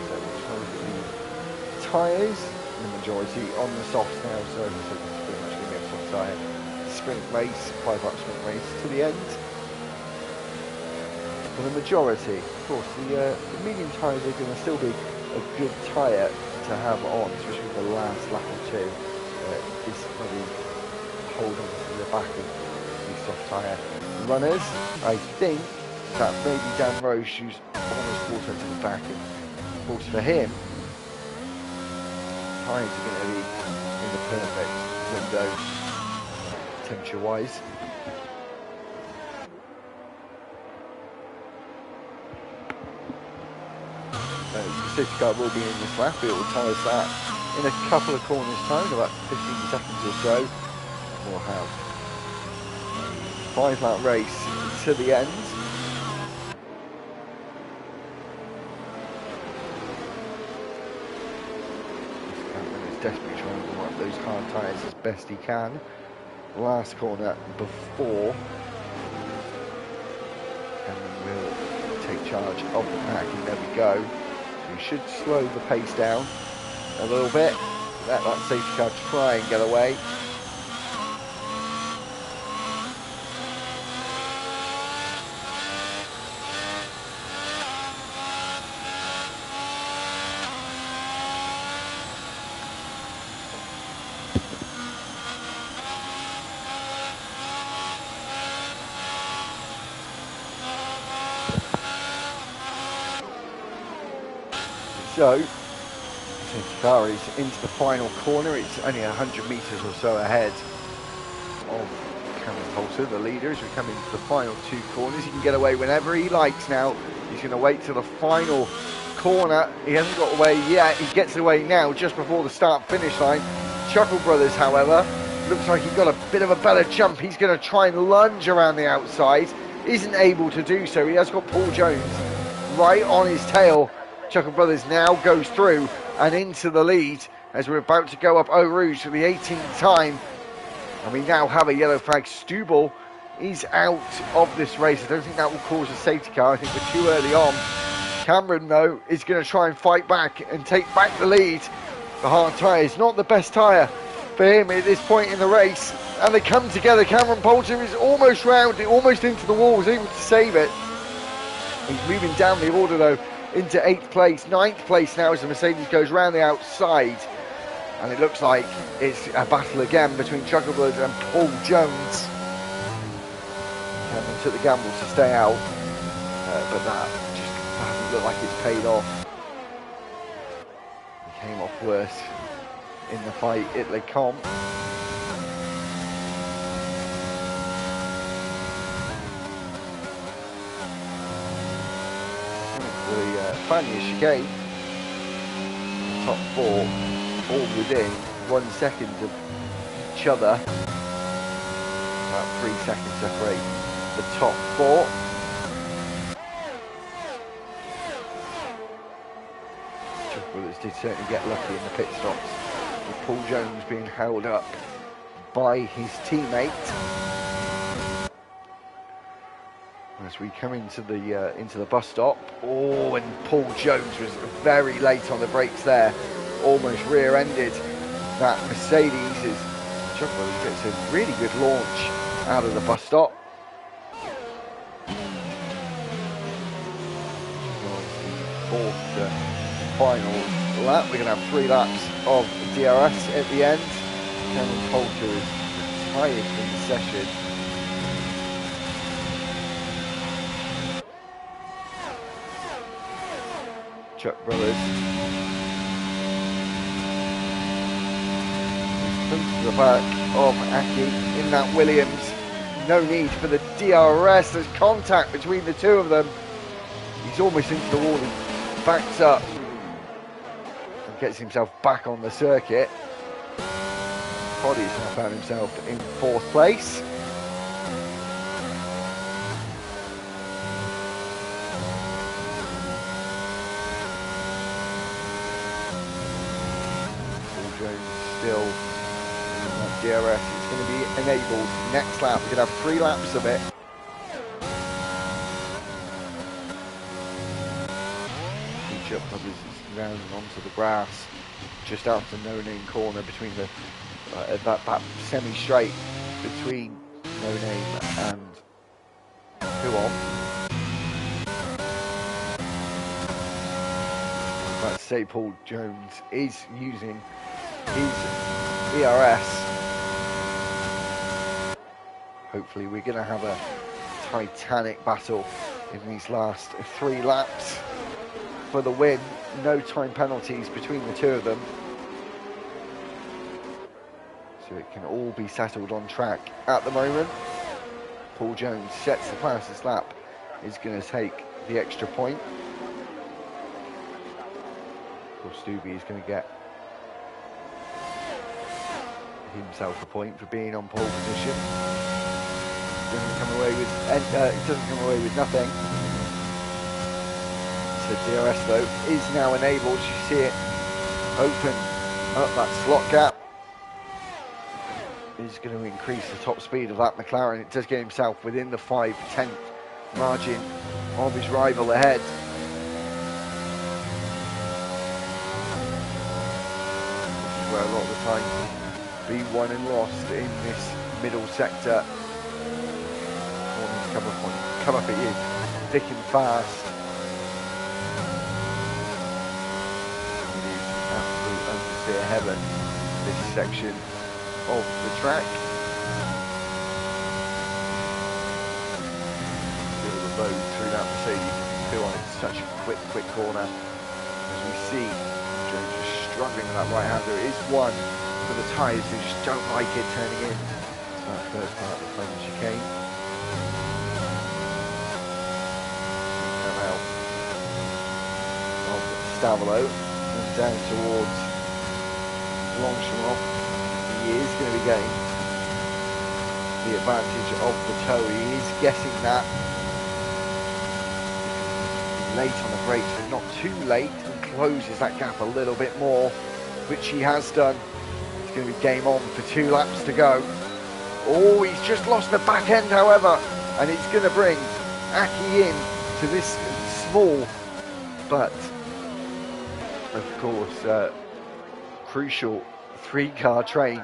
So we'll try to get the tyres, the majority on the softs now, so it's pretty much going to be a soft tyre sprint race, 5-lap sprint race to the end. For the majority, of course, the medium tyres are going to still be a good tyre to have on, especially with the last lap or two. This maybe hold on to the back of these soft tyre runners. I think that maybe Dan Roche, who's almost brought her to the back, and of course for him, tyres are going to be in the perfect window temperature-wise. The safety car will be in this lap. It will tell us that in a couple of corners time, about 15 seconds or so. We'll have a 5-lap race to the end. He's desperately trying to warm up those hard tyres as best he can. Last corner before, and we'll take charge of the pack, and there we go. We should slow the pace down a little bit, let that safety car try and get away. So, car is into the final corner. It's only 100 metres or so ahead of Cameron Poulter, the leader, as we come into the final two corners. He can get away whenever he likes now. He's going to wait till the final corner. He hasn't got away yet. He gets away now just before the start-finish line. Chuckle Brothers, however, looks like he got a bit of a better jump. He's going to try and lunge around the outside. Isn't able to do so. He has got Paul Jones right on his tail. Chuckle Brothers now goes through and into the lead as we're about to go up Eau Rouge for the 18th time. And we now have a yellow flag. Stubble is out of this race. I don't think that will cause a safety car. I think we're too early on. Cameron, though, is going to try and fight back and take back the lead. The hard tyre is not the best tyre for him at this point in the race. And they come together. Cameron Poulter is almost round, almost into the wall, was able to save it. He's moving down the order, though, into 8th place. 9th place now as the Mercedes goes round the outside. And it looks like it's a battle again between Chuckleblood and Paul Jones. Cameron took the gamble to stay out, but that just doesn't look like it's paid off. He came off worse in the fight at Le Comp. The Fania chicane, top four, all within 1 second of each other. About 3 seconds separate the top four. Chuck Brothers did certainly get lucky in the pit stops, with Paul Jones being held up by his teammate. As we come into the bus stop, and Paul Jones was very late on the brakes there, almost rear-ended that Mercedes as Chuck Brothers gets a really good launch out of the bus stop. Fourth final lap, we're going to have 3 laps of DRS at the end. Cameron Poulter is retired from the session. Chuck Brothers comes to the back of Aki in that Williams. No need for the DRS. There's contact between the two of them. He's almost into the wall and backs up and gets himself back on the circuit. Poddy's now found himself in 4th place. Still in that DRS, it's going to be enabled next lap. We're going to have 3 laps of it. Chuck Brothers is rounding onto the grass just after No Name corner between the that semi-straight between No Name and Huon. Let's say Paul Jones is using his DRS. Hopefully we're going to have a titanic battle in these last 3 laps for the win. No time penalties between the two of them, so it can all be settled on track at the moment. Paul Jones sets the fastest lap, is going to take the extra point. Of course, Stubby is going to get himself a point for being on pole position. Doesn't come away with nothing. So DRS though is now enabled. You see it open up that slot gap. Is going to increase the top speed of that McLaren. It does get himself within the 5/10 margin of his rival ahead. This is where a lot of the time be won and lost in this middle sector. Corners come up at you thick and fast. It is absolute understeer heaven, this section of the track. Feel the load through that Mercedes. Feel like it's such a quick corner as we see Jones just struggling with that right-hander. It is one for the tyres. They just don't like it turning in. So that first part of the final chicane. Come out of Stavolo and down towards Longchamp. He is going to be getting the advantage of the toe. He is getting that. Late on the brakes, but not too late, and closes that gap a little bit more, which he has done. It's going to be game on for 2 laps to go. Oh, he's just lost the back end, however, and it's going to bring Aki in to this small, but of course, crucial 3-car train.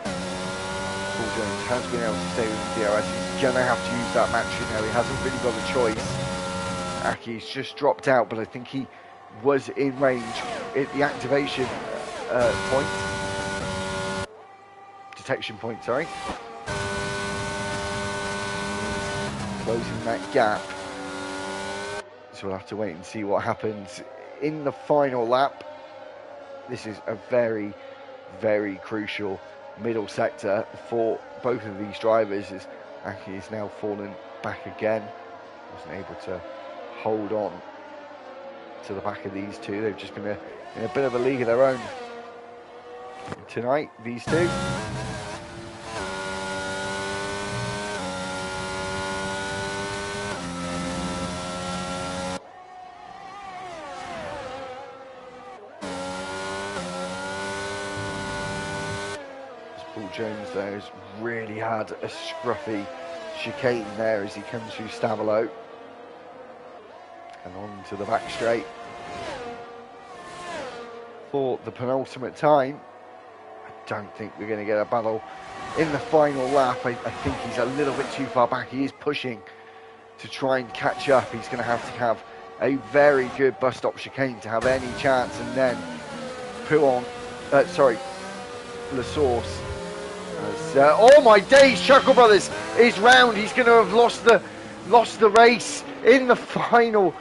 Paul Jones has been able to stay with the DRS. He's going to have to use that match now. He hasn't really got a choice. Aki's just dropped out, but I think he was in range at the activation point. Detection point, sorry. Closing that gap. So we'll have to wait and see what happens in the final lap. This is a very, very crucial middle sector for both of these drivers, as Aki is now fallen back again. Wasn't able to hold on to the back of these two. They've just been in a bit of a league of their own tonight, these two. Paul Jones there has really had a scruffy chicane there as he comes through Stavolo and on to the back straight for the penultimate time. I don't think we're going to get a battle in the final lap. I think he's a little bit too far back. He is pushing to try and catch up. He's going to have a very good bus stop chicane to have any chance, and then La Source. Oh my days, Chuckle Brothers is round. He's going to have lost the race in the final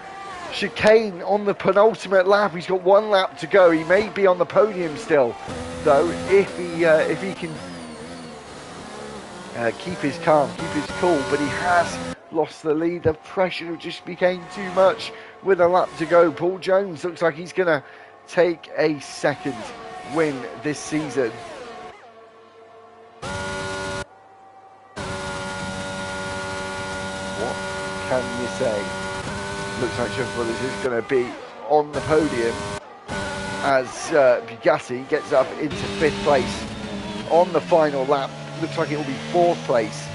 chicane on the penultimate lap. He's got 1 lap to go. He may be on the podium still, though, if he can keep his calm, keep his cool. But he has lost the lead. The pressure just became too much with a lap to go. Paul Jones looks like he's going to take a second win this season. What can you say? Looks like Chuck Brothers is going to be on the podium as Bugatti gets up into 5th place on the final lap. Looks like it will be 4th place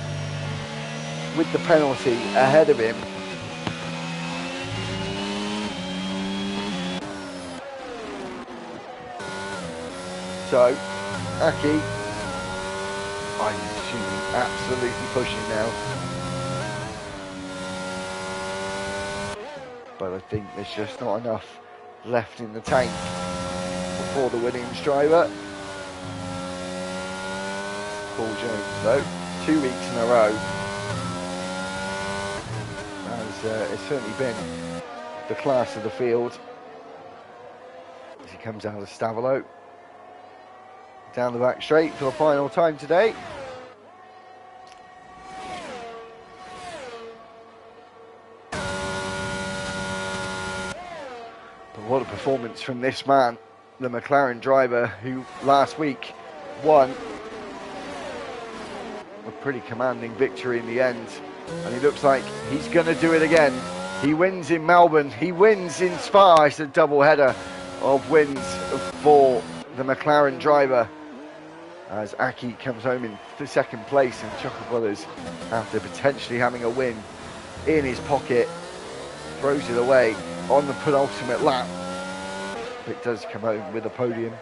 with the penalty ahead of him. So, Aki, I'm assuming, absolutely pushing now. But I think there's just not enough left in the tank for the Williams driver. Paul Jones, though, 2 weeks in a row, has certainly been the class of the field as he comes out of Stavolo. Down the back straight for the final time today. What a performance from this man, the McLaren driver, who last week won a pretty commanding victory in the end. And he looks like he's going to do it again. He wins in Melbourne, he wins in Spa. It's a double header of wins for the McLaren driver, as Aki comes home in the 2nd place, and Chuckle Brothers, after potentially having a win in his pocket, throws it away on the penultimate lap. But it does come home with a podium.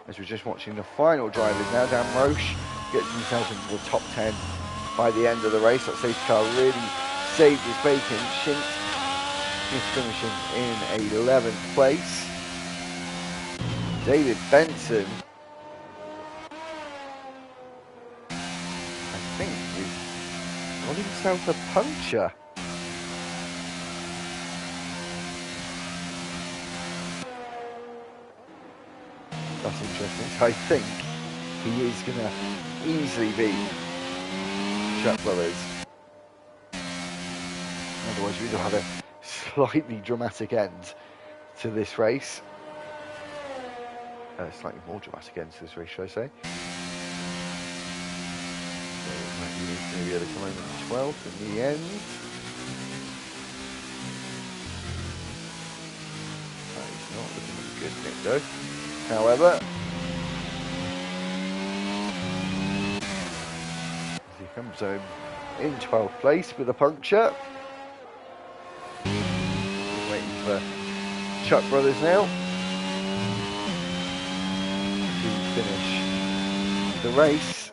As we're just watching the final drivers now, Dan Roche gets himself into the top 10 by the end of the race. That safety car really saved his bacon. Shint is finishing in 11th place. David Benson, I think, he's got himself a puncture. That's interesting. So I think he is going to easily beat Chuck Brothers. Otherwise, we'd have a slightly dramatic end to this race. Slightly more dramatic end to this race, should I say. Maybe at the moment 12th in the end. That is not looking good, Nick, though. However, as he comes home in 12th place with a puncture. Waiting for Chuck Brothers now to finish the race.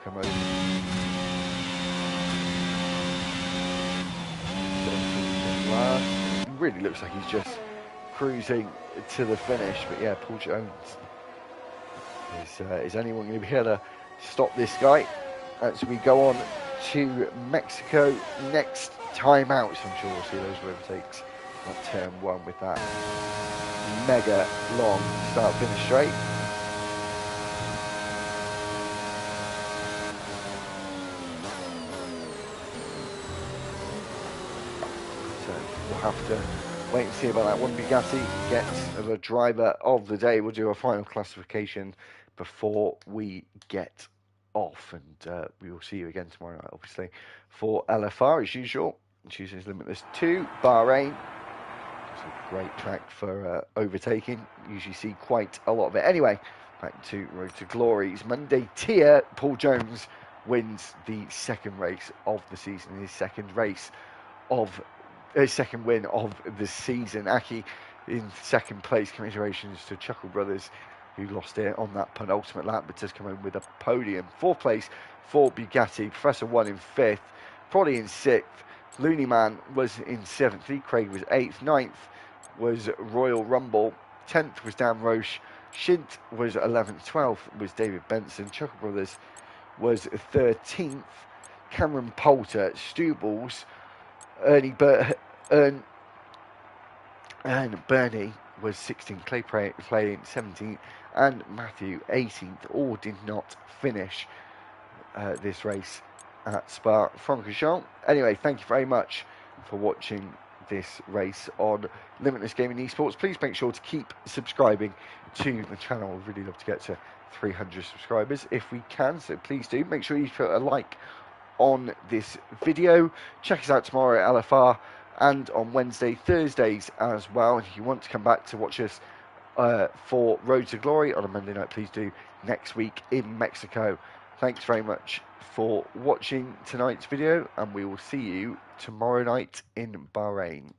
Come over. Last. It really looks like he's just cruising to the finish, but yeah, Paul Jones is anyone going to be able to stop this guy as we go on to Mexico next time out? So I'm sure we'll see those overtakes on turn 1 with that mega long start finish straight. So we'll have to wait and see about that one. Bugatti gets the driver of the day. We'll do a final classification before we get off, and we will see you again tomorrow night, obviously, for LFR as usual. Tuesday's Limitless 2, Bahrain. It's a great track for overtaking. Usually see quite a lot of it. Anyway, back to Road to Glory's Monday tier. Paul Jones wins the second race of the season, his second win of the season. Aki in second place. Commiserations to Chuckle Brothers, who lost it on that penultimate lap, but just come in with a podium. Fourth place for Bugatti. Professor One in fifth. Prodi in sixth. Looney Man was in 7th, Lee Craig was 8th, 9th was Royal Rumble, 10th was Dan Roche, Shint was 11th, 12th was David Benson, Chuckle Brothers was 13th, Cameron Poulter, Stubbles, Bernie was 16th, Clay 17th, and Matthew 18th. All did not finish this race at Spa-Francorchamps. Anyway, thank you very much for watching this race on Limitless Gaming Esports. Please make sure to keep subscribing to the channel. I'd really love to get to 300 subscribers if we can, so please do. Make sure you put a like on this video. Check us out tomorrow at LFR and on Wednesday, Thursdays as well. If you want to come back to watch us for Road to Glory on a Monday night, please do next week in Mexico. Thanks very much for watching tonight's video, and we will see you tomorrow night in Bahrain.